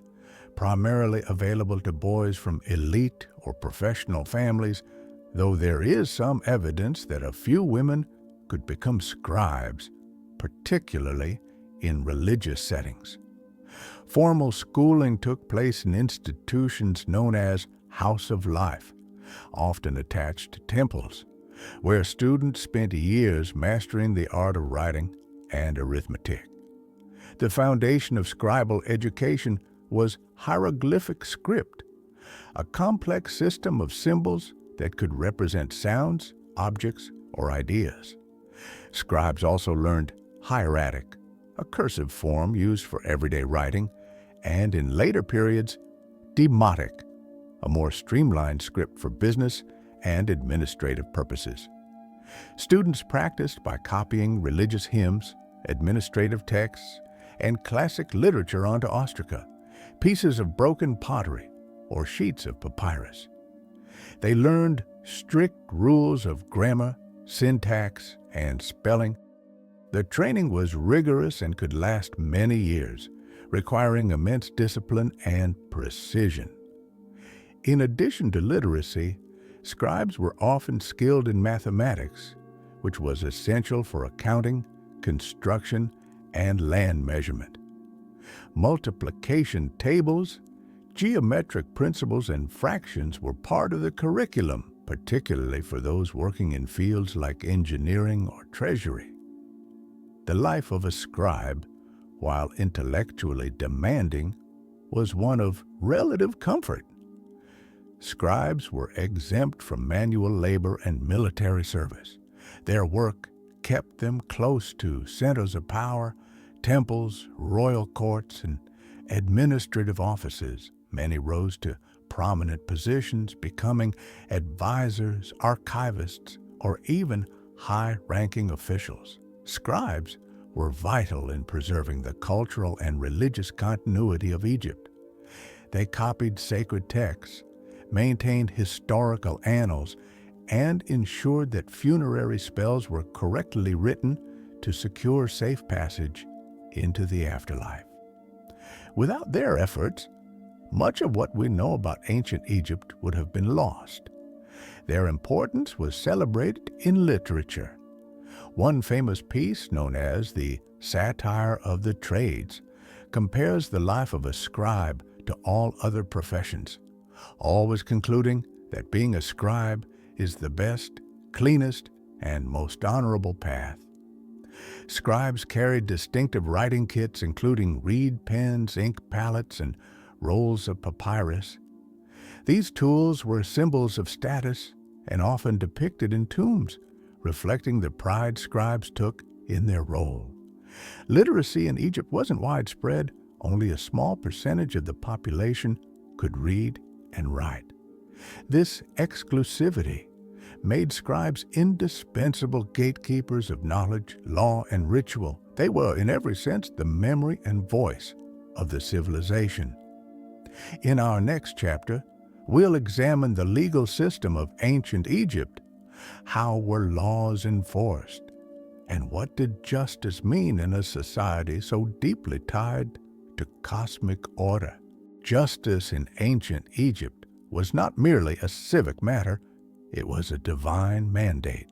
primarily available to boys from elite or professional families, though there is some evidence that a few women could become scribes, particularly in religious settings. Formal schooling took place in institutions known as House of Life, often attached to temples, where students spent years mastering the art of writing and arithmetic. The foundation of scribal education was hieroglyphic script, a complex system of symbols that could represent sounds, objects, or ideas. Scribes also learned hieratic, a cursive form used for everyday writing, and in later periods, demotic, a more streamlined script for business and administrative purposes. Students practiced by copying religious hymns, administrative texts, and classic literature onto ostraca, pieces of broken pottery, or sheets of papyrus. They learned strict rules of grammar, syntax, and spelling. The training was rigorous and could last many years, requiring immense discipline and precision. In addition to literacy, scribes were often skilled in mathematics, which was essential for accounting, construction, and land measurement. Multiplication tables, geometric principles, and fractions were part of the curriculum, particularly for those working in fields like engineering or treasury. The life of a scribe, while intellectually demanding, was one of relative comfort. Scribes were exempt from manual labor and military service. Their work kept them close to centers of power, temples, royal courts, and administrative offices. Many rose to prominent positions, becoming advisors, archivists, or even high-ranking officials. Scribes were vital in preserving the cultural and religious continuity of Egypt. They copied sacred texts, maintained historical annals, and ensured that funerary spells were correctly written to secure safe passage into the afterlife. Without their efforts, much of what we know about ancient Egypt would have been lost. Their importance was celebrated in literature. One famous piece, known as the Satire of the Trades, compares the life of a scribe to all other professions, always concluding that being a scribe is the best, cleanest, and most honorable path. Scribes carried distinctive writing kits including reed pens, ink palettes, and rolls of papyrus. These tools were symbols of status and often depicted in tombs, reflecting the pride scribes took in their role. Literacy in Egypt wasn't widespread. Only a small percentage of the population could read and write. This exclusivity made scribes indispensable gatekeepers of knowledge, law, and ritual. They were, in every sense, the memory and voice of the civilization. In our next chapter, we'll examine the legal system of ancient Egypt. How were laws enforced? And what did justice mean in a society so deeply tied to cosmic order? Justice in ancient Egypt was not merely a civic matter, it was a divine mandate.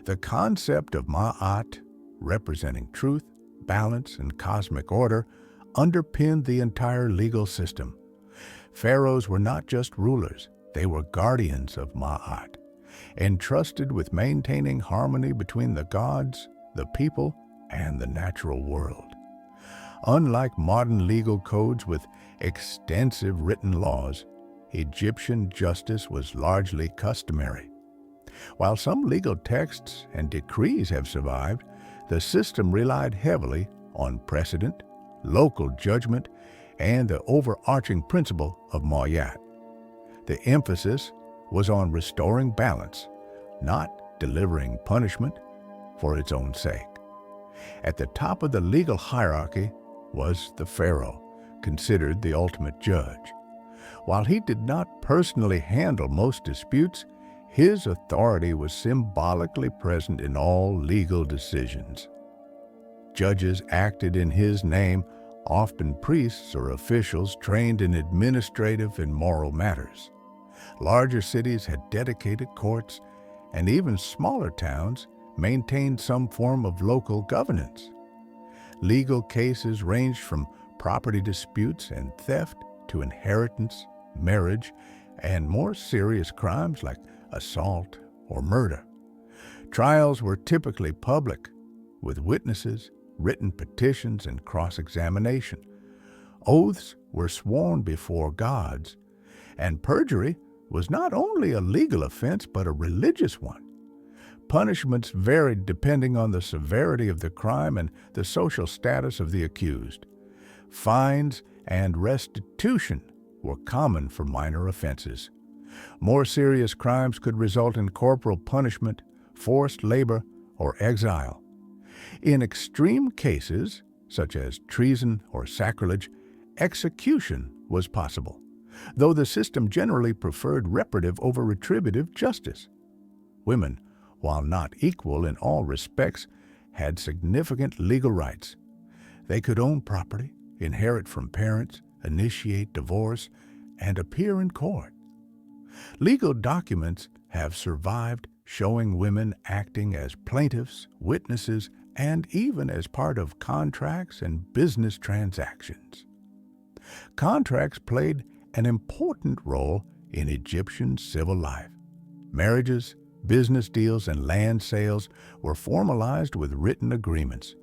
The concept of Ma'at, representing truth, balance, and cosmic order, underpinned the entire legal system. Pharaohs were not just rulers, they were guardians of Ma'at, entrusted with maintaining harmony between the gods, the people, and the natural world. Unlike modern legal codes with extensive written laws, Egyptian justice was largely customary. While some legal texts and decrees have survived, the system relied heavily on precedent, local judgment, and the overarching principle of Ma'at. The emphasis was on restoring balance, not delivering punishment for its own sake. At the top of the legal hierarchy was the pharaoh, considered the ultimate judge. While he did not personally handle most disputes, his authority was symbolically present in all legal decisions. Judges acted in his name, often priests or officials trained in administrative and moral matters. Larger cities had dedicated courts, and even smaller towns maintained some form of local governance. Legal cases ranged from property disputes and theft to inheritance, marriage, and more serious crimes like assault or murder. Trials were typically public, with witnesses, written petitions, and cross-examination. Oaths were sworn before gods, and perjury was not only a legal offense but a religious one. Punishments varied depending on the severity of the crime and the social status of the accused. Fines and restitution were common for minor offenses. More serious crimes could result in corporal punishment, forced labor, or exile. In extreme cases, such as treason or sacrilege, execution was possible, though the system generally preferred reparative over retributive justice. Women, while not equal in all respects, had significant legal rights. They could own property, inherit from parents, initiate divorce, and appear in court. Legal documents have survived showing women acting as plaintiffs, witnesses, and even as part of contracts and business transactions. Contracts played an important role in Egyptian civil life. Marriages, business deals, and land sales were formalized with written agreements,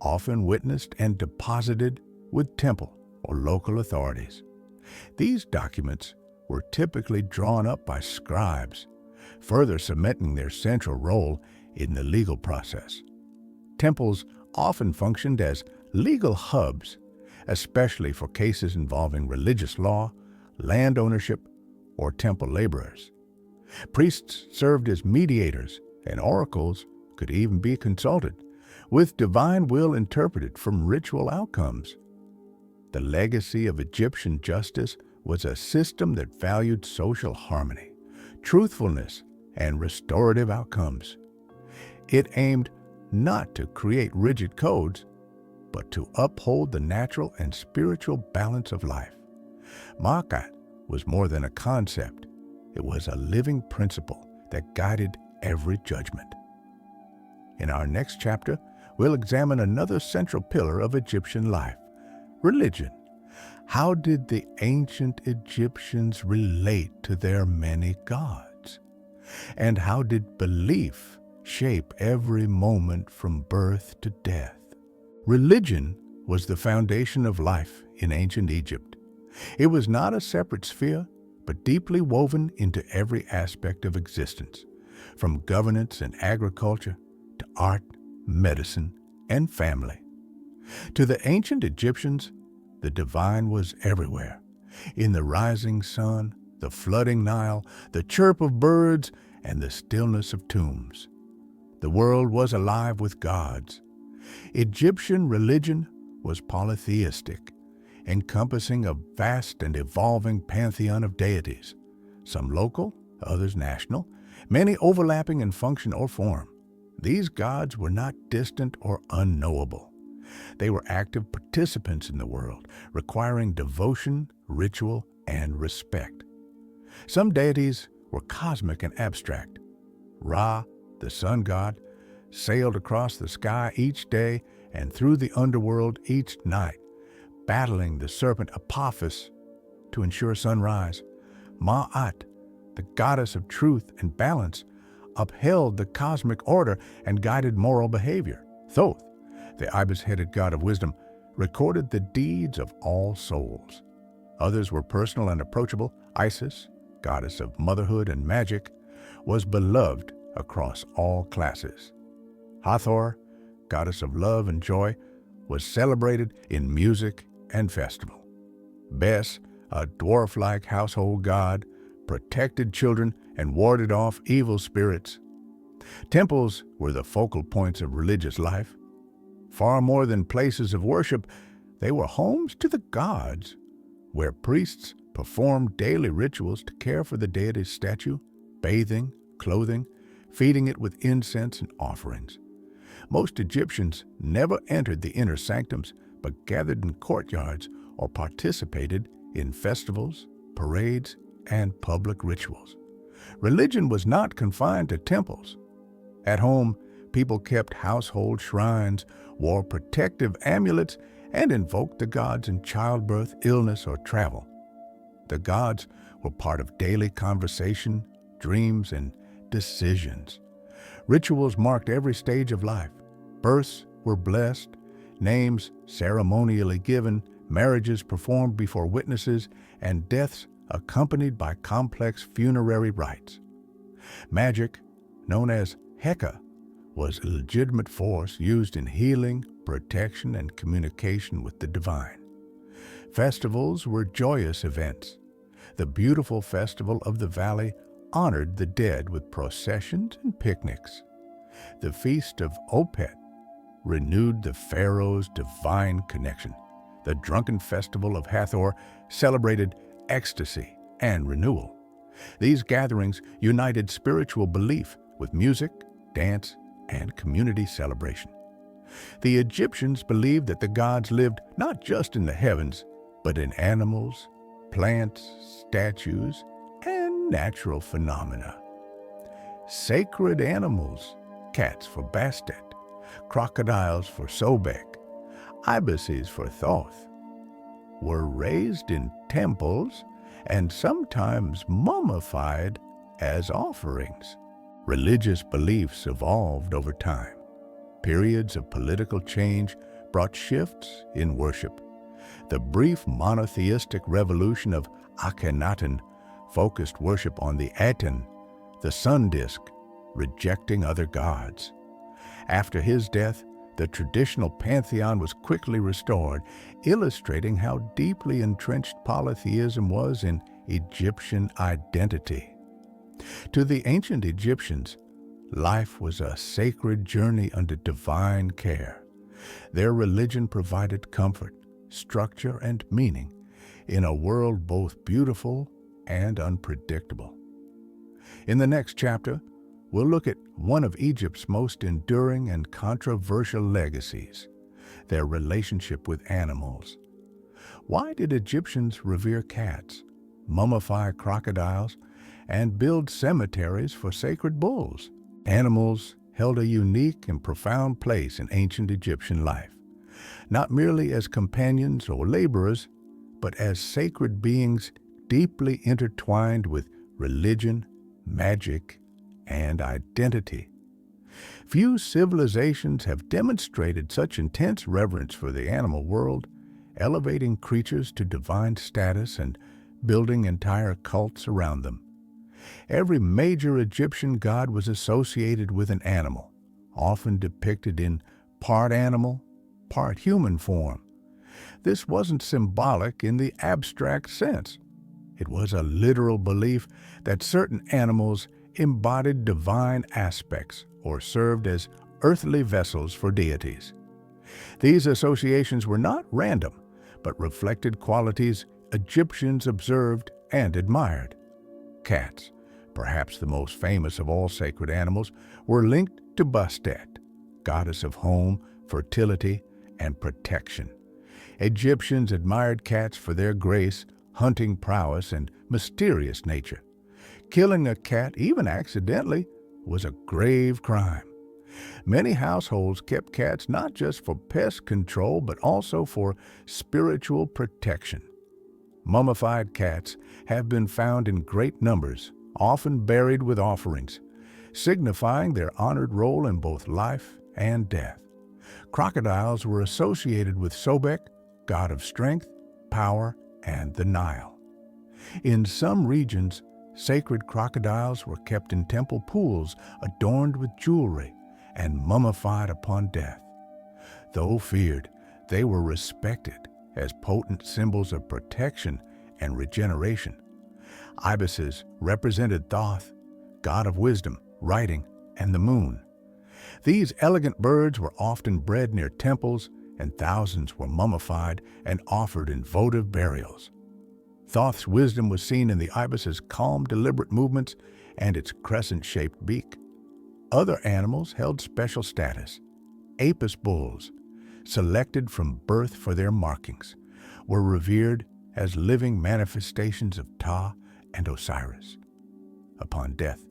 often witnessed and deposited with temple or local authorities. These documents were typically drawn up by scribes, further cementing their central role in the legal process. Temples often functioned as legal hubs, especially for cases involving religious law, land ownership, or temple laborers. Priests served as mediators, and oracles could even be consulted, with divine will interpreted from ritual outcomes. The legacy of Egyptian justice was a system that valued social harmony, truthfulness, and restorative outcomes. It aimed not to create rigid codes, but to uphold the natural and spiritual balance of life. Ma'at was more than a concept. It was a living principle that guided every judgment. In our next chapter, we'll examine another central pillar of Egyptian life: religion. How did the ancient Egyptians relate to their many gods? And how did belief shape every moment from birth to death? Religion was the foundation of life in ancient Egypt. It was not a separate sphere, but deeply woven into every aspect of existence, from governance and agriculture to art, medicine, and family. To the ancient Egyptians, the divine was everywhere, in the rising sun, the flooding Nile, the chirp of birds, and the stillness of tombs. The world was alive with gods. Egyptian religion was polytheistic, encompassing a vast and evolving pantheon of deities, some local, others national, many overlapping in function or form. These gods were not distant or unknowable. They were active participants in the world, requiring devotion, ritual, and respect. Some deities were cosmic and abstract. Ra, the sun god, sailed across the sky each day and through the underworld each night, battling the serpent Apophis to ensure sunrise. Ma'at, the goddess of truth and balance, upheld the cosmic order and guided moral behavior. Thoth, the ibis-headed god of wisdom, recorded the deeds of all souls. Others were personal and approachable. Isis, goddess of motherhood and magic, was beloved across all classes. Hathor, goddess of love and joy, was celebrated in music and festival. Bes, a dwarf-like household god, protected children and warded off evil spirits. Temples were the focal points of religious life. Far more than places of worship, they were homes to the gods, where priests performed daily rituals to care for the deity's statue, bathing, clothing, feeding it with incense and offerings. Most Egyptians never entered the inner sanctums, but gathered in courtyards or participated in festivals, parades, and public rituals. Religion was not confined to temples. At home, people kept household shrines, wore protective amulets, and invoked the gods in childbirth, illness, or travel. The gods were part of daily conversation, dreams, and decisions. Rituals marked every stage of life. Births were blessed, names ceremonially given, marriages performed before witnesses, and deaths accompanied by complex funerary rites. Magic, known as Heka, was a legitimate force used in healing, protection, and communication with the divine. Festivals were joyous events. The beautiful festival of the valley honored the dead with processions and picnics. The feast of Opet renewed the Pharaohs' divine connection. The drunken festival of Hathor celebrated ecstasy and renewal. These gatherings united spiritual belief with music, dance, and community celebration. The Egyptians believed that the gods lived not just in the heavens, but in animals, plants, statues, and natural phenomena. Sacred animals, cats for Bastet, crocodiles for Sobek, ibises for Thoth, were raised in temples and sometimes mummified as offerings. Religious beliefs evolved over time. Periods of political change brought shifts in worship. The brief monotheistic revolution of Akhenaten focused worship on the Aten, the sun disk, rejecting other gods. After his death, the traditional pantheon was quickly restored, illustrating how deeply entrenched polytheism was in Egyptian identity. To the ancient Egyptians, life was a sacred journey under divine care. Their religion provided comfort, structure, and meaning in a world both beautiful and unpredictable. In the next chapter, we'll look at one of Egypt's most enduring and controversial legacies, their relationship with animals. Why did Egyptians revere cats, mummify crocodiles, and build cemeteries for sacred bulls? Animals held a unique and profound place in ancient Egyptian life, not merely as companions or laborers, but as sacred beings deeply intertwined with religion, magic, and identity. Few civilizations have demonstrated such intense reverence for the animal world, elevating creatures to divine status and building entire cults around them. Every major Egyptian god was associated with an animal, often depicted in part animal, part human form. This wasn't symbolic in the abstract sense. It was a literal belief that certain animals embodied divine aspects or served as earthly vessels for deities. These associations were not random, but reflected qualities Egyptians observed and admired. Cats, perhaps the most famous of all sacred animals, were linked to Bastet, goddess of home, fertility, and protection. Egyptians admired cats for their grace, hunting prowess, and mysterious nature. Killing a cat, even accidentally, was a grave crime. Many households kept cats not just for pest control, but also for spiritual protection. Mummified cats have been found in great numbers, often buried with offerings, signifying their honored role in both life and death. Crocodiles were associated with Sobek, god of strength, power, and the Nile. In some regions, sacred crocodiles were kept in temple pools adorned with jewelry and mummified upon death. Though feared, they were respected as potent symbols of protection and regeneration. Ibises represented Thoth, god of wisdom, writing, and the moon. These elegant birds were often bred near temples, and thousands were mummified and offered in votive burials. Thoth's wisdom was seen in the ibis's calm, deliberate movements and its crescent-shaped beak. Other animals held special status. Apis bulls, selected from birth for their markings, were revered as living manifestations of Ptah and Osiris. Upon death,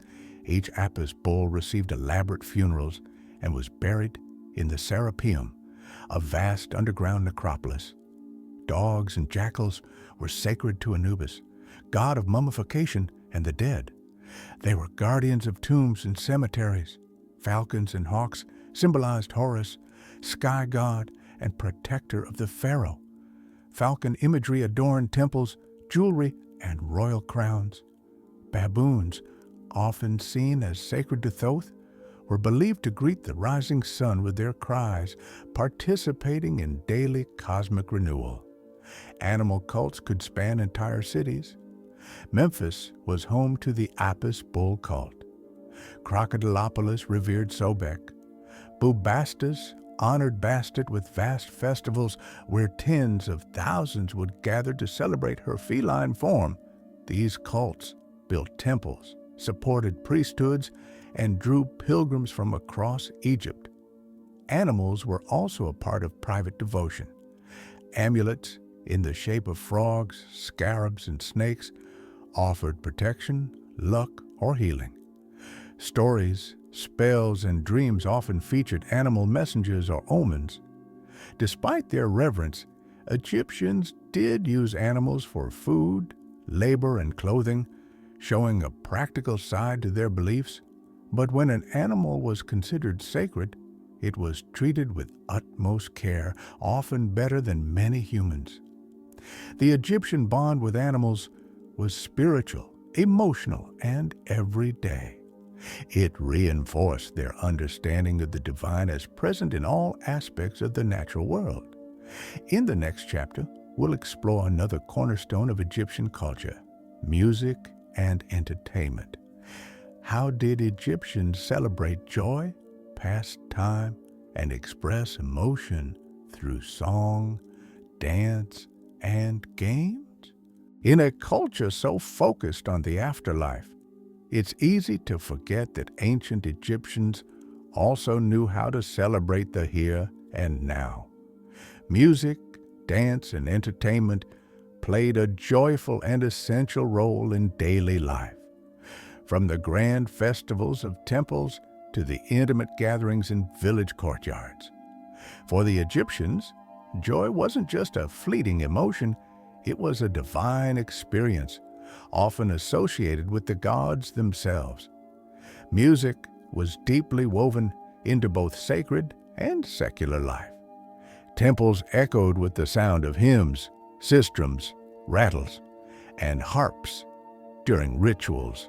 each Apis bull received elaborate funerals and was buried in the Serapeum, a vast underground necropolis. Dogs and jackals were sacred to Anubis, god of mummification and the dead. They were guardians of tombs and cemeteries. Falcons and hawks symbolized Horus, sky god and protector of the pharaoh. Falcon imagery adorned temples, jewelry, and royal crowns. Baboons, often seen as sacred to Thoth, were believed to greet the rising sun with their cries, participating in daily cosmic renewal. Animal cults could span entire cities. Memphis was home to the Apis bull cult. Crocodilopolis revered Sobek. Bubastis honored Bastet with vast festivals where tens of thousands would gather to celebrate her feline form. These cults built temples, supported priesthoods, and drew pilgrims from across Egypt. Animals were also a part of private devotion. Amulets in the shape of frogs, scarabs, and snakes offered protection, luck, or healing. Stories, spells, and dreams often featured animal messengers or omens. Despite their reverence, Egyptians did use animals for food, labor, and clothing, showing a practical side to their beliefs. But when an animal was considered sacred, it was treated with utmost care, often better than many humans. The Egyptian bond with animals was spiritual, emotional, and everyday. It reinforced their understanding of the divine as present in all aspects of the natural world. In the next chapter, we'll explore another cornerstone of Egyptian culture, music and entertainment. How did Egyptians celebrate joy, pass time, and express emotion through song, dance, and games? In a culture so focused on the afterlife, it's easy to forget that ancient Egyptians also knew how to celebrate the here and now. Music, dance, and entertainment played a joyful and essential role in daily life. From the grand festivals of temples to the intimate gatherings in village courtyards. For the Egyptians, joy wasn't just a fleeting emotion, it was a divine experience, often associated with the gods themselves. Music was deeply woven into both sacred and secular life. Temples echoed with the sound of hymns, sistrums, rattles, and harps during rituals.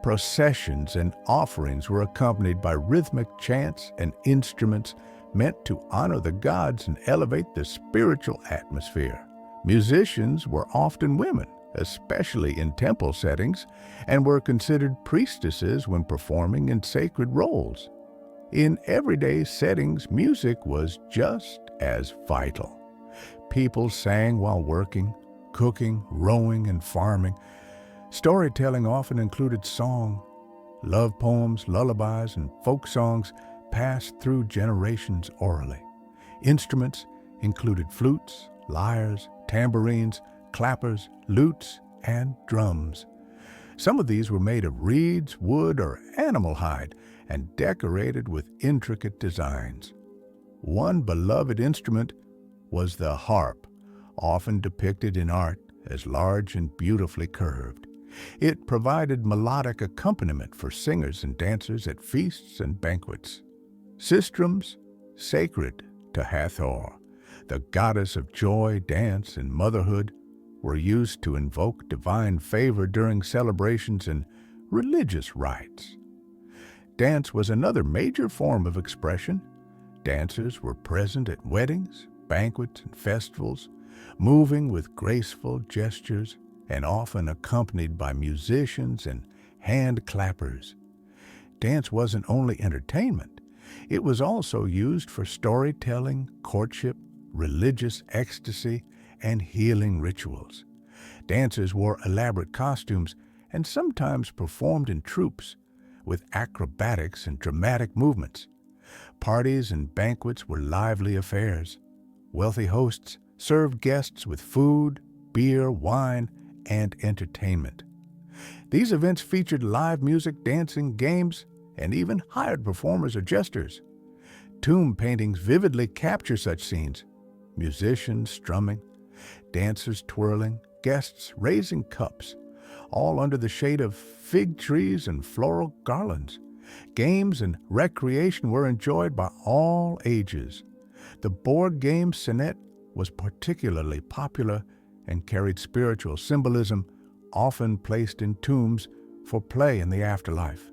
Processions and offerings were accompanied by rhythmic chants and instruments meant to honor the gods and elevate the spiritual atmosphere. Musicians were often women, especially in temple settings, and were considered priestesses when performing in sacred roles. In everyday settings, music was just as vital. People sang while working, cooking, rowing, and farming. Storytelling often included song. Love poems, lullabies, and folk songs passed through generations orally. Instruments included flutes, lyres, tambourines, clappers, lutes, and drums. Some of these were made of reeds, wood, or animal hide and decorated with intricate designs. One beloved instrument was the harp, often depicted in art as large and beautifully curved. It provided melodic accompaniment for singers and dancers at feasts and banquets. Sistrums, sacred to Hathor, the goddess of joy, dance, and motherhood, were used to invoke divine favor during celebrations and religious rites. Dance was another major form of expression. Dancers were present at weddings, banquets, and festivals, moving with graceful gestures and often accompanied by musicians and hand clappers. Dance wasn't only entertainment, it was also used for storytelling, courtship, religious ecstasy, and healing rituals. Dancers wore elaborate costumes and sometimes performed in troupes with acrobatics and dramatic movements. Parties and banquets were lively affairs. Wealthy hosts served guests with food, beer, wine, and entertainment. These events featured live music, dancing, games, and even hired performers or jesters. Tomb paintings vividly capture such scenes: musicians strumming, dancers twirling, guests raising cups, all under the shade of fig trees and floral garlands. Games and recreation were enjoyed by all ages. The board game Senet was particularly popular and carried spiritual symbolism, often placed in tombs for play in the afterlife.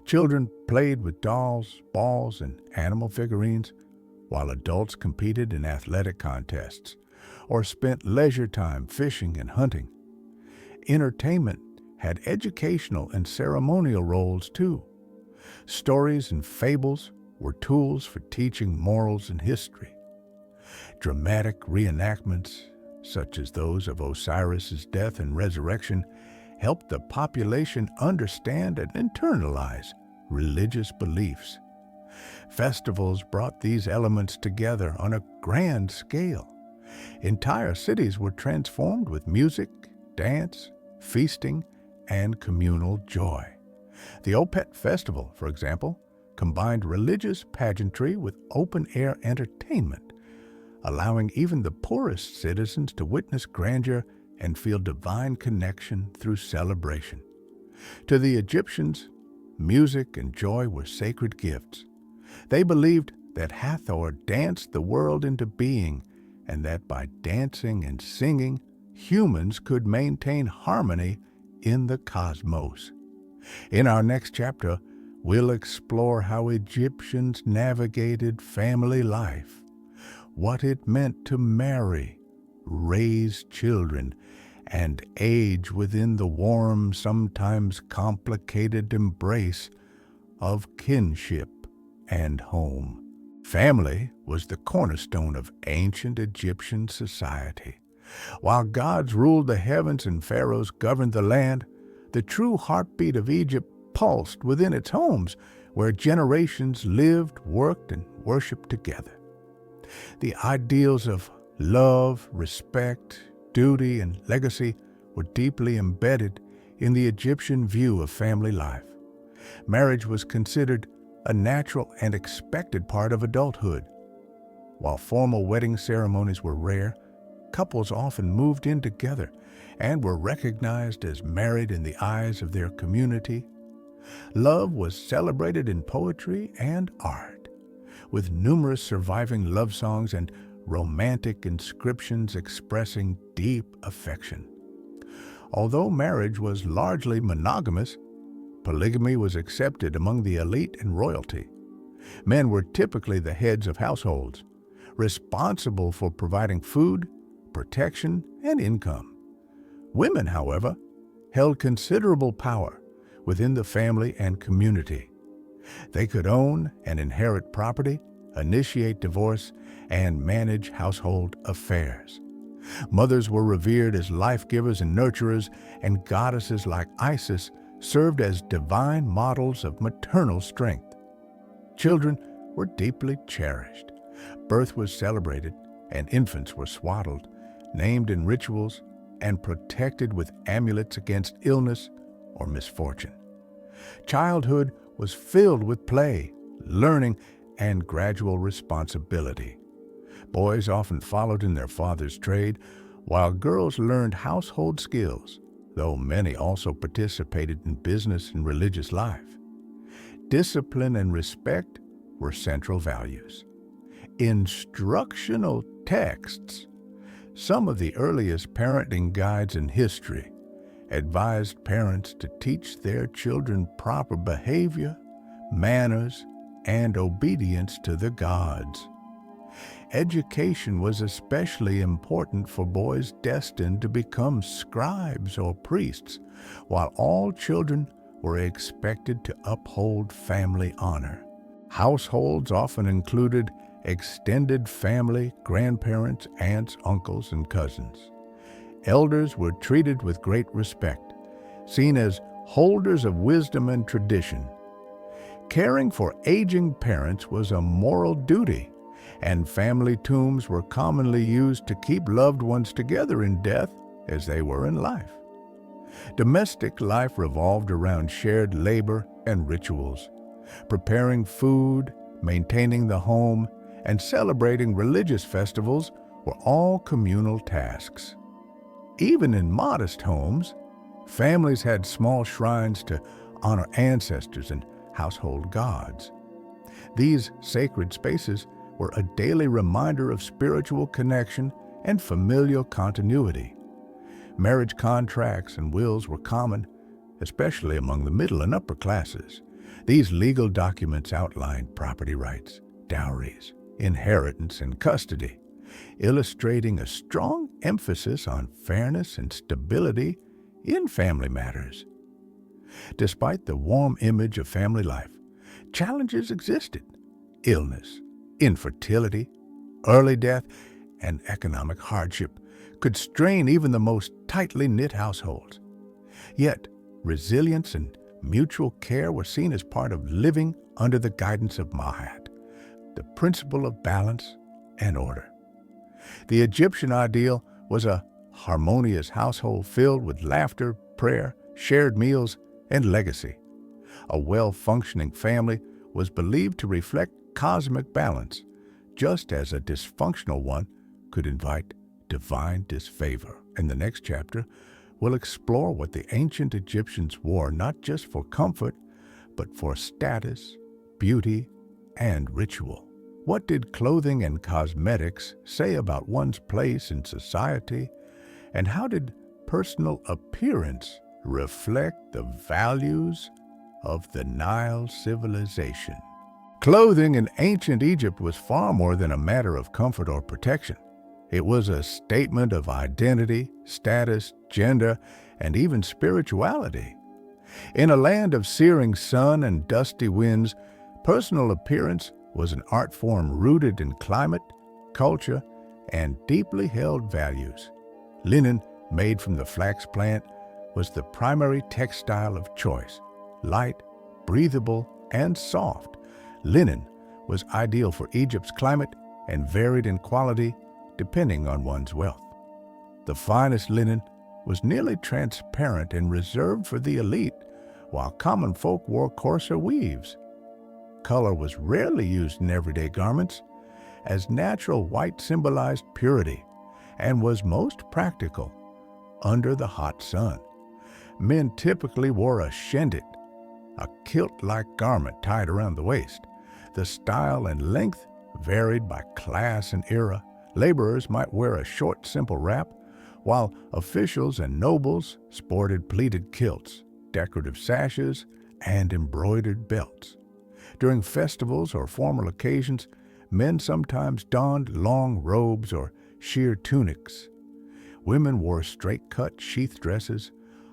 Children played with dolls, balls, and animal figurines, while adults competed in athletic contests or spent leisure time fishing and hunting. Entertainment had educational and ceremonial roles too. Stories and fables were tools for teaching morals and history. Dramatic reenactments, such as those of Osiris's death and resurrection, helped the population understand and internalize religious beliefs. Festivals brought these elements together on a grand scale. Entire cities were transformed with music, dance, feasting, and communal joy. The Opet Festival, for example, combined religious pageantry with open-air entertainment, allowing even the poorest citizens to witness grandeur and feel divine connection through celebration. To the Egyptians, music and joy were sacred gifts. They believed that Hathor danced the world into being, and that by dancing and singing, humans could maintain harmony in the cosmos. In our next chapter, we'll explore how Egyptians navigated family life, what it meant to marry, raise children, and age within the warm, sometimes complicated embrace of kinship and home. Family was the cornerstone of ancient Egyptian society. While gods ruled the heavens and pharaohs governed the land, the true heartbeat of Egypt pulsed within its homes, where generations lived, worked, and worshiped together. The ideals of love, respect, duty, and legacy were deeply embedded in the Egyptian view of family life. Marriage was considered a natural and expected part of adulthood. While formal wedding ceremonies were rare, couples often moved in together and were recognized as married in the eyes of their community. Love was celebrated in poetry and art, with numerous surviving love songs and romantic inscriptions expressing deep affection. Although marriage was largely monogamous, polygamy was accepted among the elite and royalty. Men were typically the heads of households, responsible for providing food, protection, and income. Women, however, held considerable power within the family and community. They could own and inherit property, initiate divorce, and manage household affairs. Mothers were revered as life-givers and nurturers, and goddesses like Isis served as divine models of maternal strength. Children were deeply cherished. Birth was celebrated, and infants were swaddled, named in rituals, and protected with amulets against illness or misfortune. Childhood was filled with play, learning, and gradual responsibility. Boys often followed in their father's trade, while girls learned household skills, though many also participated in business and religious life. Discipline and respect were central values. Instructional texts, some of the earliest parenting guides in history, advised parents to teach their children proper behavior, manners, and obedience to the gods. Education was especially important for boys destined to become scribes or priests, while all children were expected to uphold family honor. Households often included extended family, grandparents, aunts, uncles, and cousins. Elders were treated with great respect, seen as holders of wisdom and tradition. Caring for aging parents was a moral duty, and family tombs were commonly used to keep loved ones together in death as they were in life. Domestic life revolved around shared labor and rituals. Preparing food, maintaining the home, and celebrating religious festivals were all communal tasks. Even in modest homes, families had small shrines to honor ancestors and household gods. These sacred spaces were a daily reminder of spiritual connection and familial continuity. Marriage contracts and wills were common, especially among the middle and upper classes. These legal documents outlined property rights, dowries, inheritance, and custody, illustrating a strong emphasis on fairness and stability in family matters. Despite the warm image of family life, challenges existed. illness, infertility, early death, and economic hardship could strain even the most tightly knit households. Yet, resilience and mutual care were seen as part of living under the guidance of Mahat, the principle of balance and order. The Egyptian ideal was a harmonious household filled with laughter, prayer, shared meals, and legacy. A well-functioning family was believed to reflect cosmic balance, just as a dysfunctional one could invite divine disfavor. In the next chapter, we'll explore what the ancient Egyptians wore not just for comfort, but for status, beauty, and ritual. What did clothing and cosmetics say about one's place in society, and how did personal appearance reflect the values of the Nile civilization? Clothing in ancient Egypt was far more than a matter of comfort or protection. It was a statement of identity, status, gender, and even spirituality. In a land of searing sun and dusty winds, personal appearance was an art form rooted in climate, culture, and deeply held values. Linen, made from the flax plant, was the primary textile of choice. Light, breathable, and soft, linen was ideal for Egypt's climate and varied in quality depending on one's wealth. The finest linen was nearly transparent and reserved for the elite, while common folk wore coarser weaves. Color was rarely used in everyday garments, as natural white symbolized purity and was most practical under the hot sun. Men typically wore a shendit, a kilt-like garment tied around the waist. The style and length varied by class and era. Laborers might wear a short, simple wrap, while officials and nobles sported pleated kilts, decorative sashes, and embroidered belts. During festivals or formal occasions, men sometimes donned long robes or sheer tunics. Women wore straight-cut sheath dresses,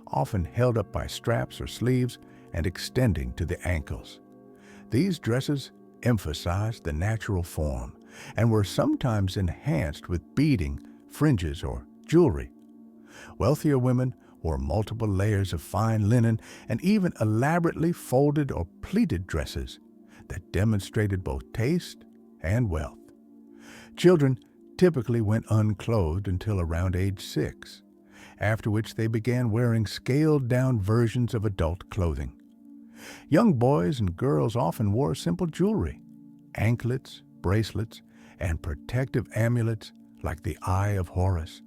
often held up by straps or sleeves and extending to the ankles. These dresses emphasized the natural form and were sometimes enhanced with beading, fringes, or jewelry. Wealthier women wore multiple layers of fine linen and even elaborately folded or pleated dresses that demonstrated both taste and wealth. Children typically went unclothed until around age 6, after which they began wearing scaled-down versions of adult clothing. Young boys and girls often wore simple jewelry, anklets, bracelets, and protective amulets like the Eye of Horus.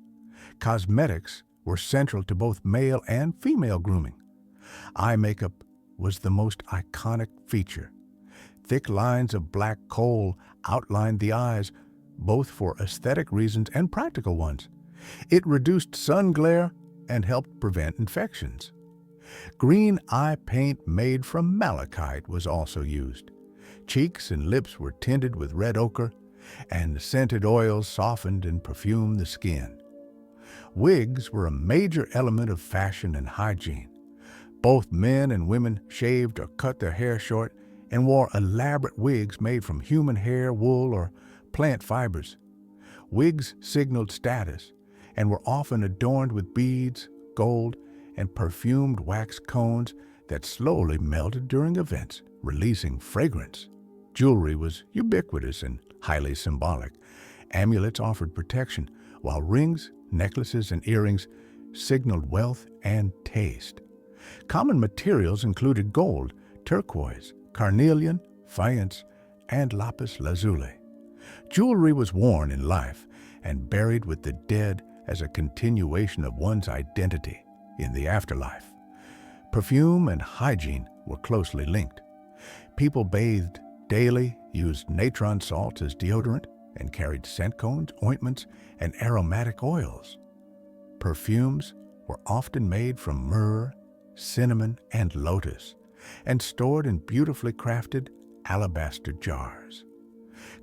Cosmetics were central to both male and female grooming. Eye makeup was the most iconic feature. Thick lines of black coal outlined the eyes, both for aesthetic reasons and practical ones. It reduced sun glare and helped prevent infections. Green eye paint made from malachite was also used. Cheeks and lips were tinted with red ochre, and scented oils softened and perfumed the skin. Wigs were a major element of fashion and hygiene. Both men and women shaved or cut their hair short and wore elaborate wigs made from human hair, wool, or plant fibers. Wigs signaled status and were often adorned with beads, gold, and perfumed wax cones that slowly melted during events, releasing fragrance. Jewelry was ubiquitous and highly symbolic. Amulets offered protection, while rings, necklaces, and earrings signaled wealth and taste. Common materials included gold, turquoise, carnelian, faience, and lapis lazuli. Jewelry was worn in life and buried with the dead as a continuation of one's identity in the afterlife. Perfume and hygiene were closely linked. People bathed daily, used natron salts as deodorant, and carried scent cones, ointments, and aromatic oils. Perfumes were often made from myrrh, cinnamon, and lotus, and stored in beautifully crafted alabaster jars.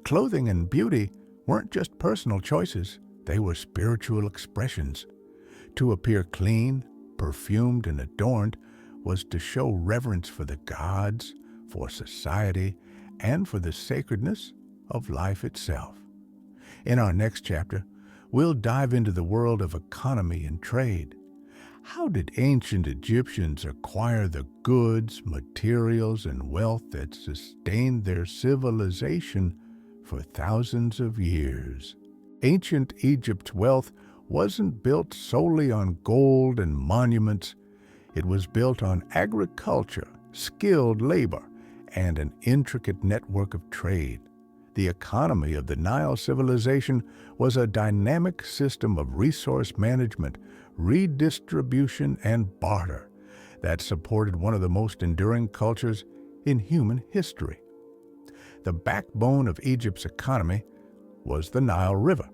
Clothing and beauty weren't just personal choices, they were spiritual expressions. To appear clean, perfumed, and adorned was to show reverence for the gods, for society, and for the sacredness of life itself. In our next chapter, we'll dive into the world of economy and trade. How did ancient Egyptians acquire the goods, materials, and wealth that sustained their civilization for thousands of years? Ancient Egypt's wealth wasn't built solely on gold and monuments. It was built on agriculture, skilled labor, and an intricate network of trade. The economy of the Nile civilization was a dynamic system of resource management, redistribution, and barter that supported one of the most enduring cultures in human history. The backbone of Egypt's economy was the Nile River.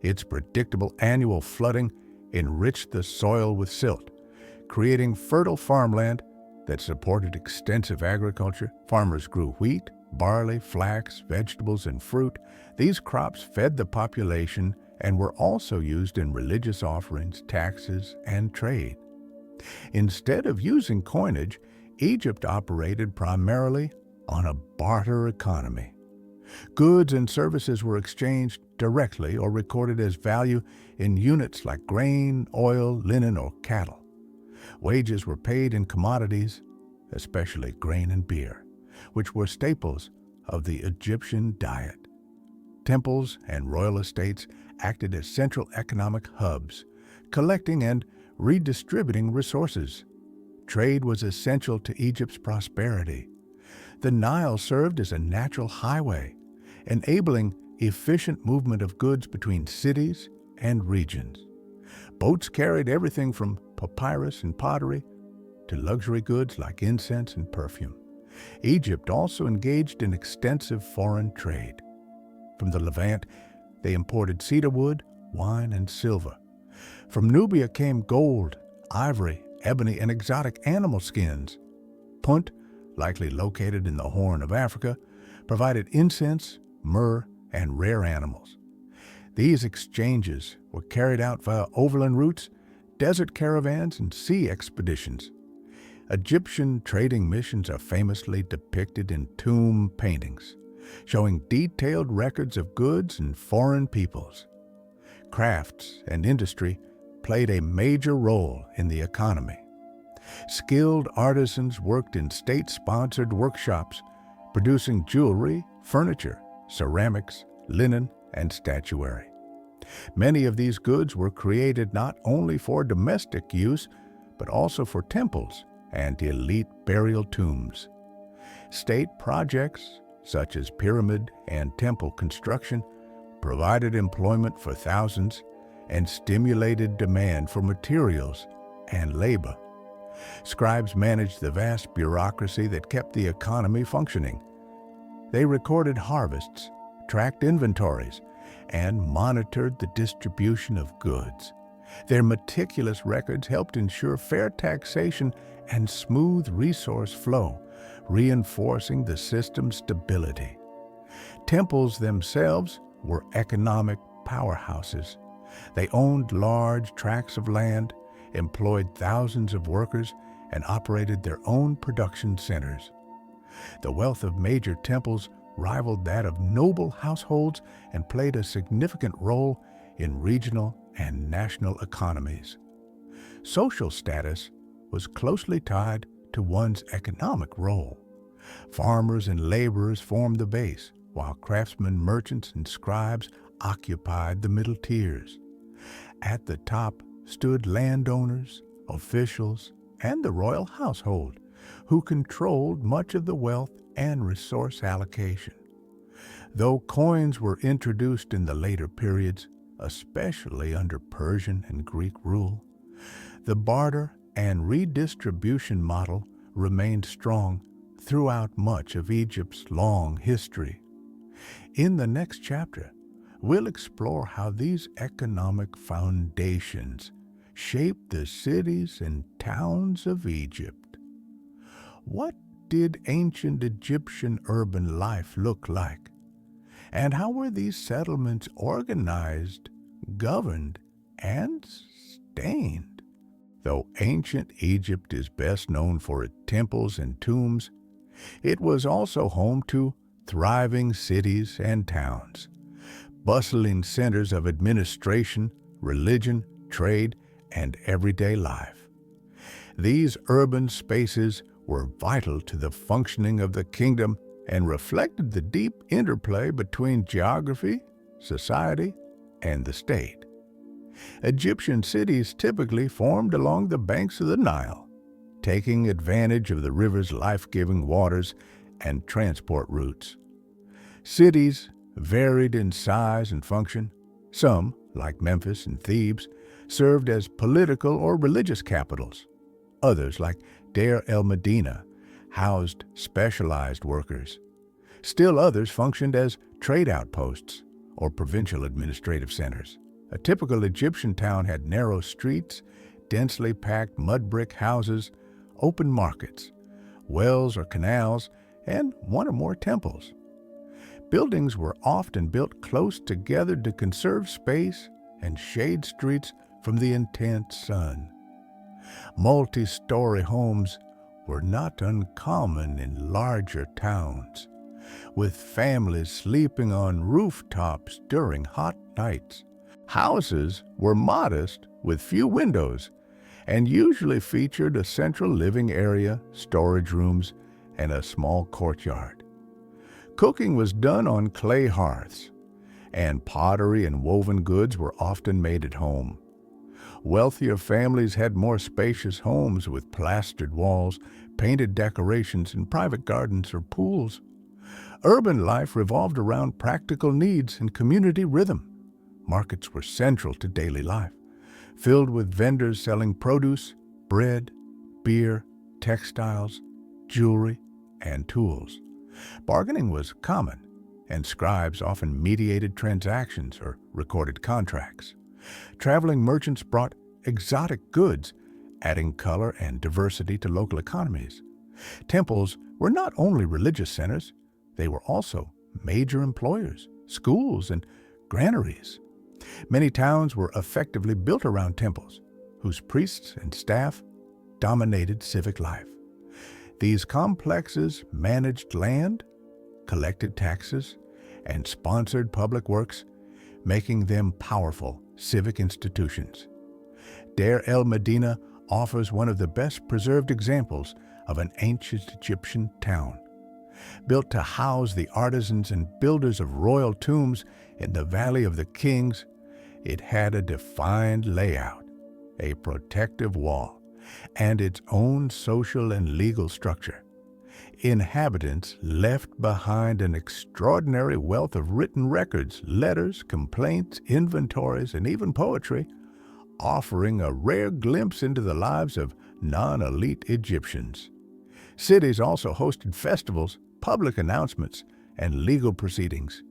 Its predictable annual flooding enriched the soil with silt, creating fertile farmland that supported extensive agriculture. Farmers grew wheat, barley, flax, vegetables, and fruit. These crops fed the population and were also used in religious offerings, taxes, and trade. Instead of using coinage, Egypt operated primarily on a barter economy. Goods and services were exchanged directly or recorded as value in units like grain, oil, linen, or cattle. Wages were paid in commodities, especially grain and beer, which were staples of the Egyptian diet. Temples and royal estates acted as central economic hubs, collecting and redistributing resources. Trade was essential to Egypt's prosperity. The Nile served as a natural highway, enabling efficient movement of goods between cities and regions. Boats carried everything from papyrus and pottery to luxury goods like incense and perfume. Egypt also engaged in extensive foreign trade. From the Levant, they imported cedar wood, wine, and silver. From Nubia came gold, ivory, ebony, and exotic animal skins. Punt, likely located in the Horn of Africa, provided incense, myrrh, and rare animals. These exchanges were carried out via overland routes, desert caravans, and sea expeditions. Egyptian trading missions are famously depicted in tomb paintings, showing detailed records of goods and foreign peoples. Crafts and industry played a major role in the economy. Skilled artisans worked in state-sponsored workshops, producing jewelry, furniture, ceramics, linen, and statuary. Many of these goods were created not only for domestic use, but also for temples and elite burial tombs. State projects, such as pyramid and temple construction, provided employment for thousands and stimulated demand for materials and labor. Scribes managed the vast bureaucracy that kept the economy functioning. They recorded harvests, tracked inventories, and monitored the distribution of goods. Their meticulous records helped ensure fair taxation and smooth resource flow, reinforcing the system's stability. Temples themselves were economic powerhouses. They owned large tracts of land, employed thousands of workers, and operated their own production centers. The wealth of major temples rivaled that of noble households and played a significant role in regional and national economies. Social status was closely tied to one's economic role. Farmers and laborers formed the base, while craftsmen, merchants, and scribes occupied the middle tiers. At the top stood landowners, officials, and the royal household, who controlled much of the wealth and resource allocation. Though coins were introduced in the later periods, especially under Persian and Greek rule, the barter and redistribution model remained strong throughout much of Egypt's long history. In the next chapter, we'll explore how these economic foundations shaped the cities and towns of Egypt. What did ancient Egyptian urban life look like? And how were these settlements organized, governed, and sustained? Though ancient Egypt is best known for its temples and tombs, it was also home to thriving cities and towns, bustling centers of administration, religion, trade, and everyday life. These urban spaces were vital to the functioning of the kingdom and reflected the deep interplay between geography, society, and the state. Egyptian cities typically formed along the banks of the Nile, taking advantage of the river's life-giving waters and transport routes. Cities varied in size and function. Some, like Memphis and Thebes, served as political or religious capitals. Others, like Deir el-Medina, housed specialized workers. Still others functioned as trade outposts or provincial administrative centers. A typical Egyptian town had narrow streets, densely packed mud brick houses, open markets, wells or canals, and one or more temples. Buildings were often built close together to conserve space and shade streets from the intense sun. Multi-story homes were not uncommon in larger towns, with families sleeping on rooftops during hot nights. Houses were modest with few windows and usually featured a central living area, storage rooms, and a small courtyard. Cooking was done on clay hearths, and pottery and woven goods were often made at home. Wealthier families had more spacious homes with plastered walls, painted decorations, and private gardens or pools. Urban life revolved around practical needs and community rhythm. Markets were central to daily life, filled with vendors selling produce, bread, beer, textiles, jewelry, and tools. Bargaining was common, and scribes often mediated transactions or recorded contracts. Traveling merchants brought exotic goods, adding color and diversity to local economies. Temples were not only religious centers, they were also major employers, schools, and granaries. Many towns were effectively built around temples, whose priests and staff dominated civic life. These complexes managed land, collected taxes, and sponsored public works, making them powerful civic institutions. Deir el-Medina offers one of the best preserved examples of an ancient Egyptian town. Built to house the artisans and builders of royal tombs in the Valley of the Kings, it had a defined layout, a protective wall, and its own social and legal structure. Inhabitants left behind an extraordinary wealth of written records, letters, complaints, inventories, and even poetry, offering a rare glimpse into the lives of non-elite Egyptians. Cities also hosted festivals, public announcements, and legal proceedings.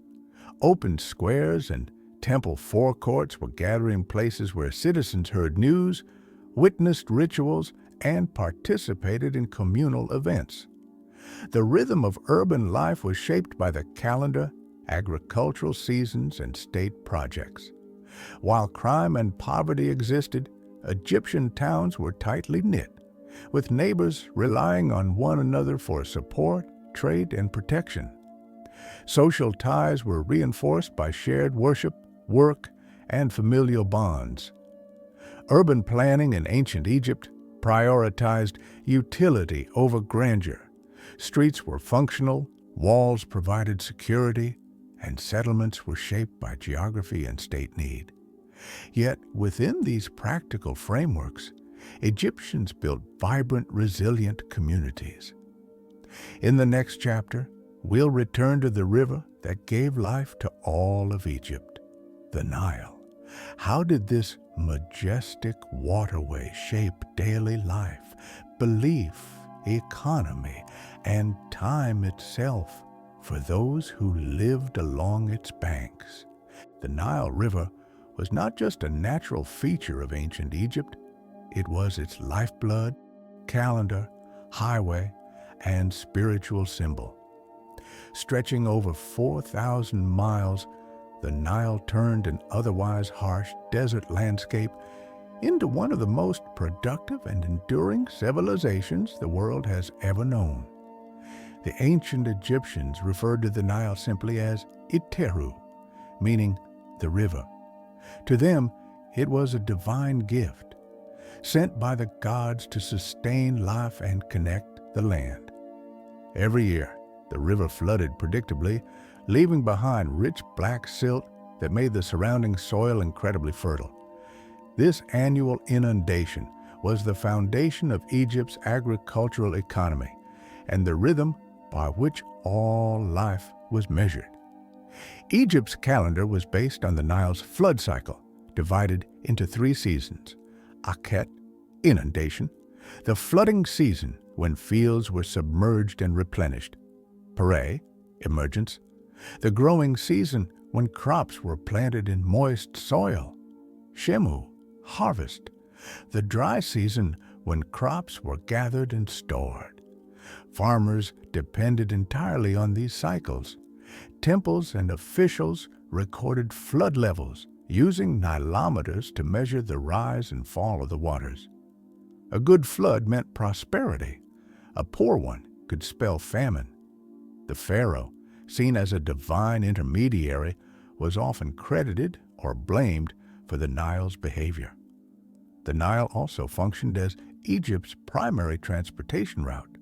Open squares and temple forecourts were gathering places where citizens heard news, witnessed rituals, and participated in communal events. The rhythm of urban life was shaped by the calendar, agricultural seasons, and state projects. While crime and poverty existed, Egyptian towns were tightly knit, with neighbors relying on one another for support, trade, and protection. Social ties were reinforced by shared worship, work, and familial bonds. Urban planning in ancient Egypt prioritized utility over grandeur. Streets were functional, walls provided security, and settlements were shaped by geography and state need. Yet within these practical frameworks, Egyptians built vibrant, resilient communities. In the next chapter, we'll return to the river that gave life to all of Egypt, the Nile. How did this majestic waterway shape daily life, belief, economy, and time itself for those who lived along its banks? The Nile River was not just a natural feature of ancient Egypt, it was its lifeblood, calendar, highway, and spiritual symbol. Stretching over 4,000 miles, the Nile turned an otherwise harsh desert landscape into one of the most productive and enduring civilizations the world has ever known. The ancient Egyptians referred to the Nile simply as Iteru, meaning the river. To them, it was a divine gift, sent by the gods to sustain life and connect the land. Every year, the river flooded predictably, leaving behind rich black silt that made the surrounding soil incredibly fertile. This annual inundation was the foundation of Egypt's agricultural economy and the rhythm by which all life was measured. Egypt's calendar was based on the Nile's flood cycle, divided into 3 seasons: Akhet, inundation; the flooding season, when fields were submerged and replenished; Pare, emergence; the growing season, when crops were planted in moist soil; Shemu, harvest; the dry season, when crops were gathered and stored. Farmers depended entirely on these cycles. Temples and officials recorded flood levels using nilometers to measure the rise and fall of the waters. A good flood meant prosperity. A poor one could spell famine. The pharaoh, seen as a divine intermediary, was often credited or blamed for the Nile's behavior. The Nile also functioned as Egypt's primary transportation route.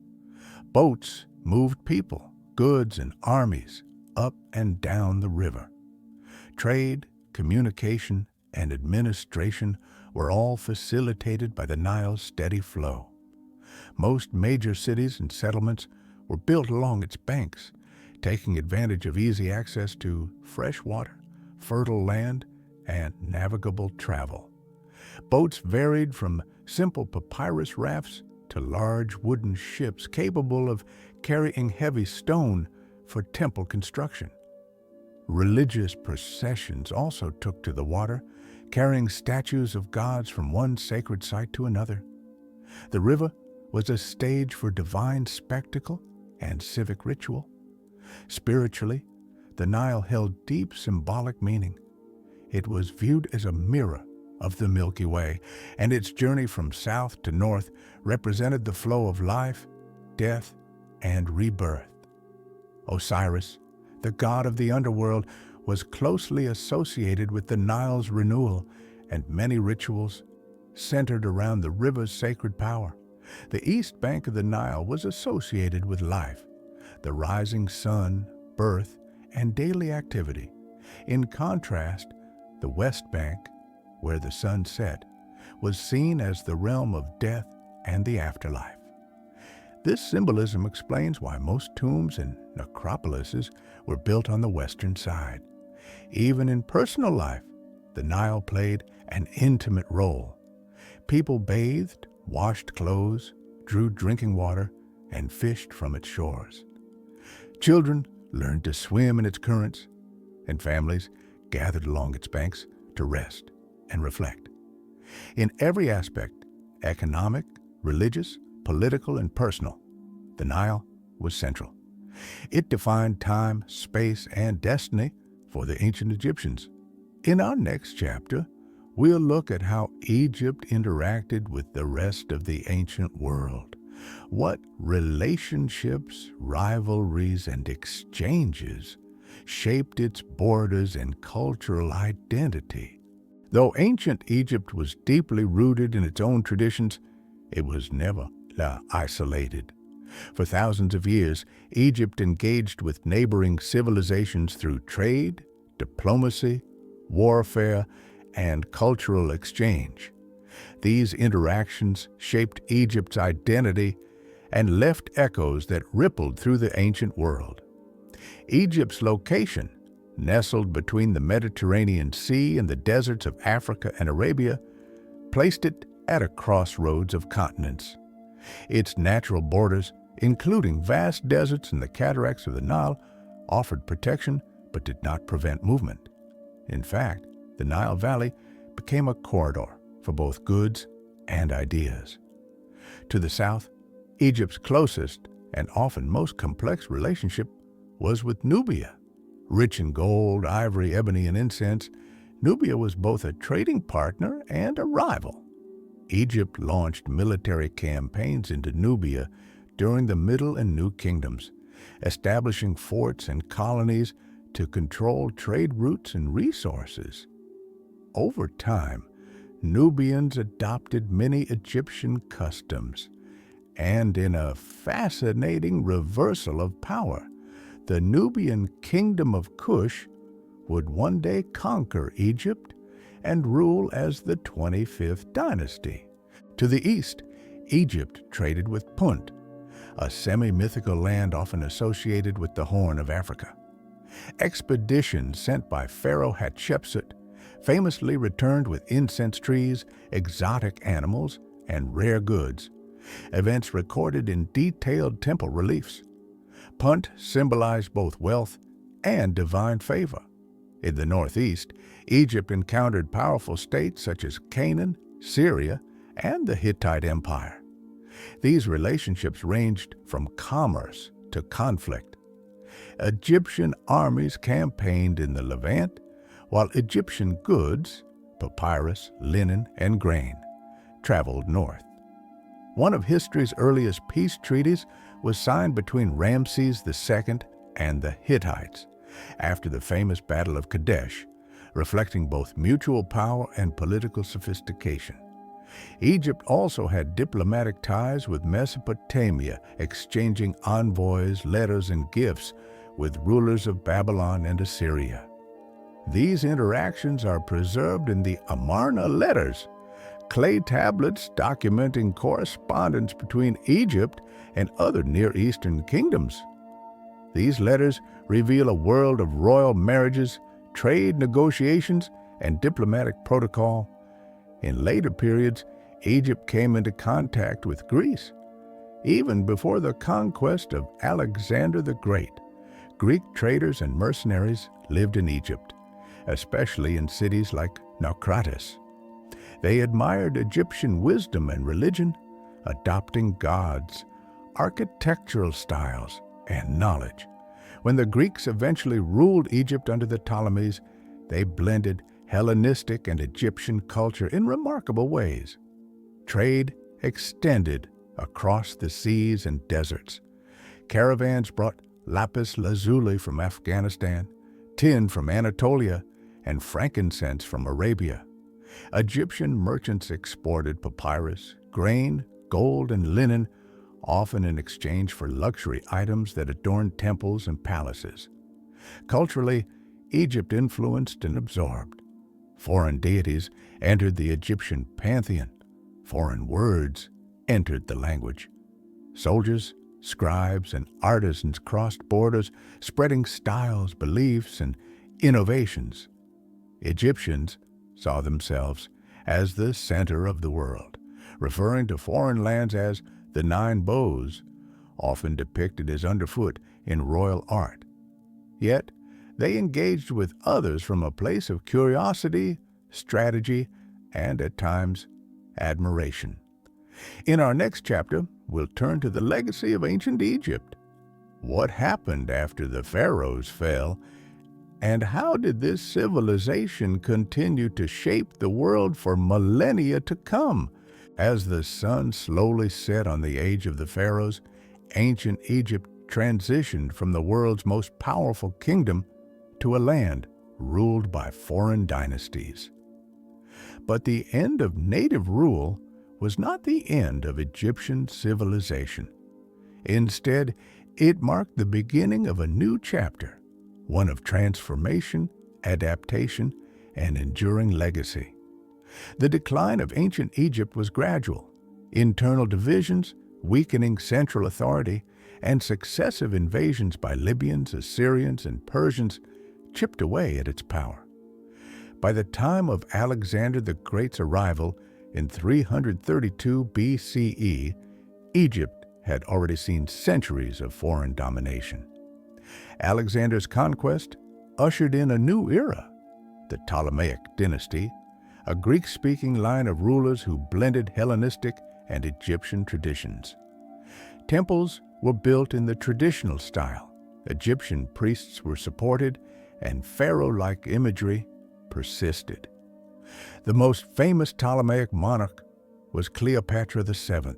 Boats moved people, goods, and armies up and down the river. Trade, communication, and administration were all facilitated by the Nile's steady flow. Most major cities and settlements were built along its banks, taking advantage of easy access to fresh water, fertile land, and navigable travel. Boats varied from simple papyrus rafts to large wooden ships capable of carrying heavy stone for temple construction. Religious processions also took to the water, carrying statues of gods from one sacred site to another. The river was a stage for divine spectacle and civic ritual. Spiritually, the Nile held deep symbolic meaning. It was viewed as a mirror of the Milky Way, and its journey from south to north represented the flow of life, death, and rebirth. Osiris, the god of the underworld, was closely associated with the Nile's renewal, and many rituals centered around the river's sacred power. The east bank of the Nile was associated with life, the rising sun, birth, and daily activity. In contrast, the west bank, where the sun set, was seen as the realm of death and the afterlife. This symbolism explains why most tombs and necropolises were built on the western side. Even in personal life, the Nile played an intimate role. People bathed, washed clothes, drew drinking water, and fished from its shores. Children learned to swim in its currents, and families gathered along its banks to rest and reflect. In every aspect, economic, religious, political, and personal, the Nile was central. It defined time, space, and destiny for the ancient Egyptians. In our next chapter, we'll look at how Egypt interacted with the rest of the ancient world. What relationships, rivalries, and exchanges shaped its borders and cultural identity. Though ancient Egypt was deeply rooted in its own traditions, it was never isolated. For thousands of years, Egypt engaged with neighboring civilizations through trade, diplomacy, warfare, and cultural exchange. These interactions shaped Egypt's identity and left echoes that rippled through the ancient world. Egypt's location, nestled between the Mediterranean Sea and the deserts of Africa and Arabia, placed it at a crossroads of continents. Its natural borders, including vast deserts and the cataracts of the Nile, offered protection but did not prevent movement. In fact, the Nile Valley became a corridor for both goods and ideas. To the south, Egypt's closest and often most complex relationship was with Nubia. Rich in gold, ivory, ebony, and incense, Nubia was both a trading partner and a rival. Egypt launched military campaigns into Nubia during the Middle and New Kingdoms, establishing forts and colonies to control trade routes and resources. Over time, Nubians adopted many Egyptian customs, and in a fascinating reversal of power, the Nubian kingdom of Kush would one day conquer Egypt and rule as the 25th dynasty. To the east, Egypt traded with Punt, a semi-mythical land often associated with the Horn of Africa. Expeditions sent by Pharaoh Hatshepsut famously returned with incense trees, exotic animals, and rare goods, events recorded in detailed temple reliefs. Punt symbolized both wealth and divine favor. In the northeast, Egypt encountered powerful states such as Canaan, Syria, and the Hittite Empire. These relationships ranged from commerce to conflict. Egyptian armies campaigned in the Levant, while Egyptian goods, papyrus, linen, and grain, traveled north. One of history's earliest peace treaties was signed between Ramses II and the Hittites after the famous Battle of Kadesh, reflecting both mutual power and political sophistication. Egypt also had diplomatic ties with Mesopotamia, exchanging envoys, letters, and gifts with rulers of Babylon and Assyria. These interactions are preserved in the Amarna letters, clay tablets documenting correspondence between Egypt and other Near Eastern kingdoms. These letters reveal a world of royal marriages, trade negotiations, and diplomatic protocol. In later periods, Egypt came into contact with Greece. Even before the conquest of Alexander the Great, Greek traders and mercenaries lived in Egypt, especially in cities like Naucratis. They admired Egyptian wisdom and religion, adopting gods, architectural styles, and knowledge. When the Greeks eventually ruled Egypt under the Ptolemies, they blended Hellenistic and Egyptian culture in remarkable ways. Trade extended across the seas and deserts. Caravans brought lapis lazuli from Afghanistan, tin from Anatolia, and frankincense from Arabia. Egyptian merchants exported papyrus, grain, gold, and linen, often in exchange for luxury items that adorned temples and palaces. Culturally, Egypt influenced and absorbed. Foreign deities entered the Egyptian pantheon. Foreign words entered the language. Soldiers, scribes, and artisans crossed borders, spreading styles, beliefs, and innovations. Egyptians saw themselves as the center of the world, referring to foreign lands as the Nine Bows, often depicted as underfoot in royal art. Yet, they engaged with others from a place of curiosity, strategy, and at times, admiration. In our next chapter, we'll turn to the legacy of ancient Egypt. What happened after the Pharaohs fell, and how did this civilization continue to shape the world for millennia to come? As the sun slowly set on the age of the Pharaohs, ancient Egypt transitioned from the world's most powerful kingdom to a land ruled by foreign dynasties. But the end of native rule was not the end of Egyptian civilization. Instead, it marked the beginning of a new chapter, one of transformation, adaptation, and enduring legacy. The decline of ancient Egypt was gradual. Internal divisions, weakening central authority, and successive invasions by Libyans, Assyrians, and Persians chipped away at its power. By the time of Alexander the Great's arrival in 332 BCE, Egypt had already seen centuries of foreign domination. Alexander's conquest ushered in a new era, the Ptolemaic dynasty, a Greek-speaking line of rulers who blended Hellenistic and Egyptian traditions. Temples were built in the traditional style, Egyptian priests were supported, and pharaoh-like imagery persisted. The most famous Ptolemaic monarch was Cleopatra VII,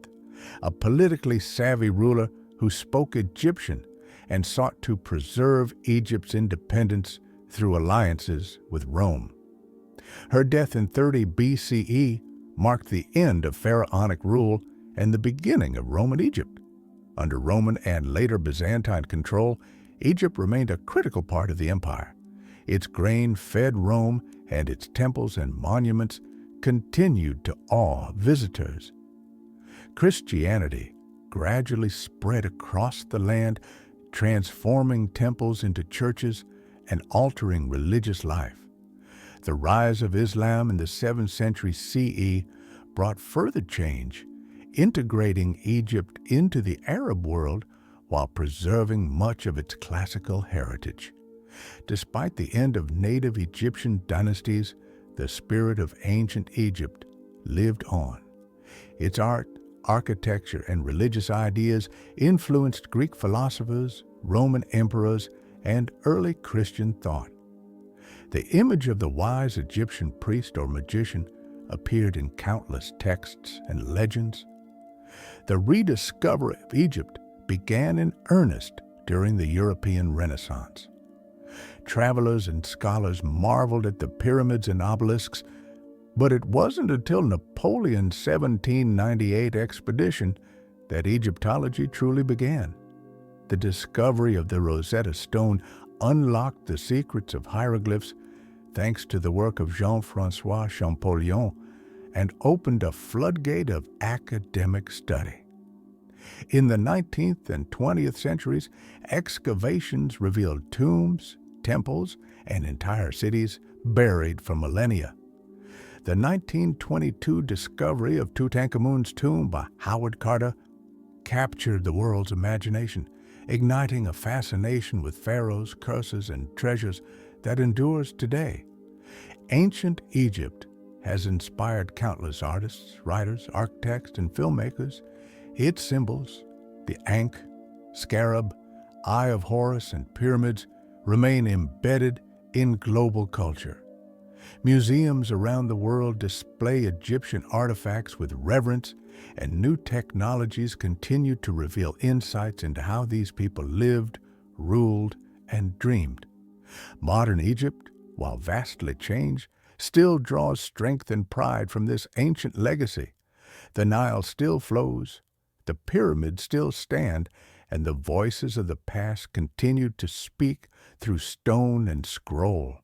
a politically savvy ruler who spoke Egyptian and sought to preserve Egypt's independence through alliances with Rome. Her death in 30 BCE marked the end of pharaonic rule and the beginning of Roman Egypt. Under Roman and later Byzantine control, Egypt remained a critical part of the empire. Its grain fed Rome, and its temples and monuments continued to awe visitors. Christianity gradually spread across the land, transforming temples into churches and altering religious life. The rise of Islam in the 7th century CE brought further change, integrating Egypt into the Arab world while preserving much of its classical heritage. Despite the end of native Egyptian dynasties, the spirit of ancient Egypt lived on. Its art, architecture, and religious ideas influenced Greek philosophers, Roman emperors, and early Christian thought. The image of the wise Egyptian priest or magician appeared in countless texts and legends. The rediscovery of Egypt began in earnest during the European Renaissance. Travelers and scholars marveled at the pyramids and obelisks, but it wasn't until Napoleon's 1798 expedition that Egyptology truly began. The discovery of the Rosetta Stone unlocked the secrets of hieroglyphs thanks to the work of Jean-François Champollion, and opened a floodgate of academic study. In the 19th and 20th centuries, excavations revealed tombs, temples, and entire cities buried for millennia. The 1922 discovery of Tutankhamun's tomb by Howard Carter captured the world's imagination, igniting a fascination with pharaohs, curses, and treasures that endures today. Ancient Egypt has inspired countless artists, writers, architects, and filmmakers. Its symbols, the Ankh, scarab, Eye of Horus, and pyramids, remain embedded in global culture. Museums around the world display Egyptian artifacts with reverence, and new technologies continue to reveal insights into how these people lived, ruled, and dreamed. Modern Egypt, while vastly changed, still draws strength and pride from this ancient legacy. The Nile still flows, the pyramids still stand, and the voices of the past continue to speak through stone and scroll.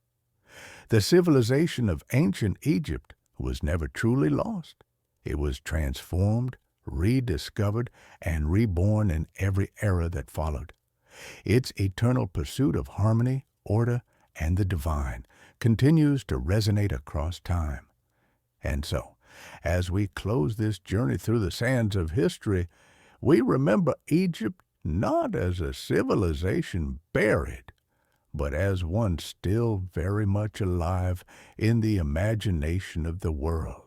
The civilization of ancient Egypt was never truly lost. It was transformed, rediscovered, and reborn in every era that followed. Its eternal pursuit of harmony, order, and the divine continues to resonate across time. And so, as we close this journey through the sands of history, we remember Egypt not as a civilization buried, but as one still very much alive in the imagination of the world.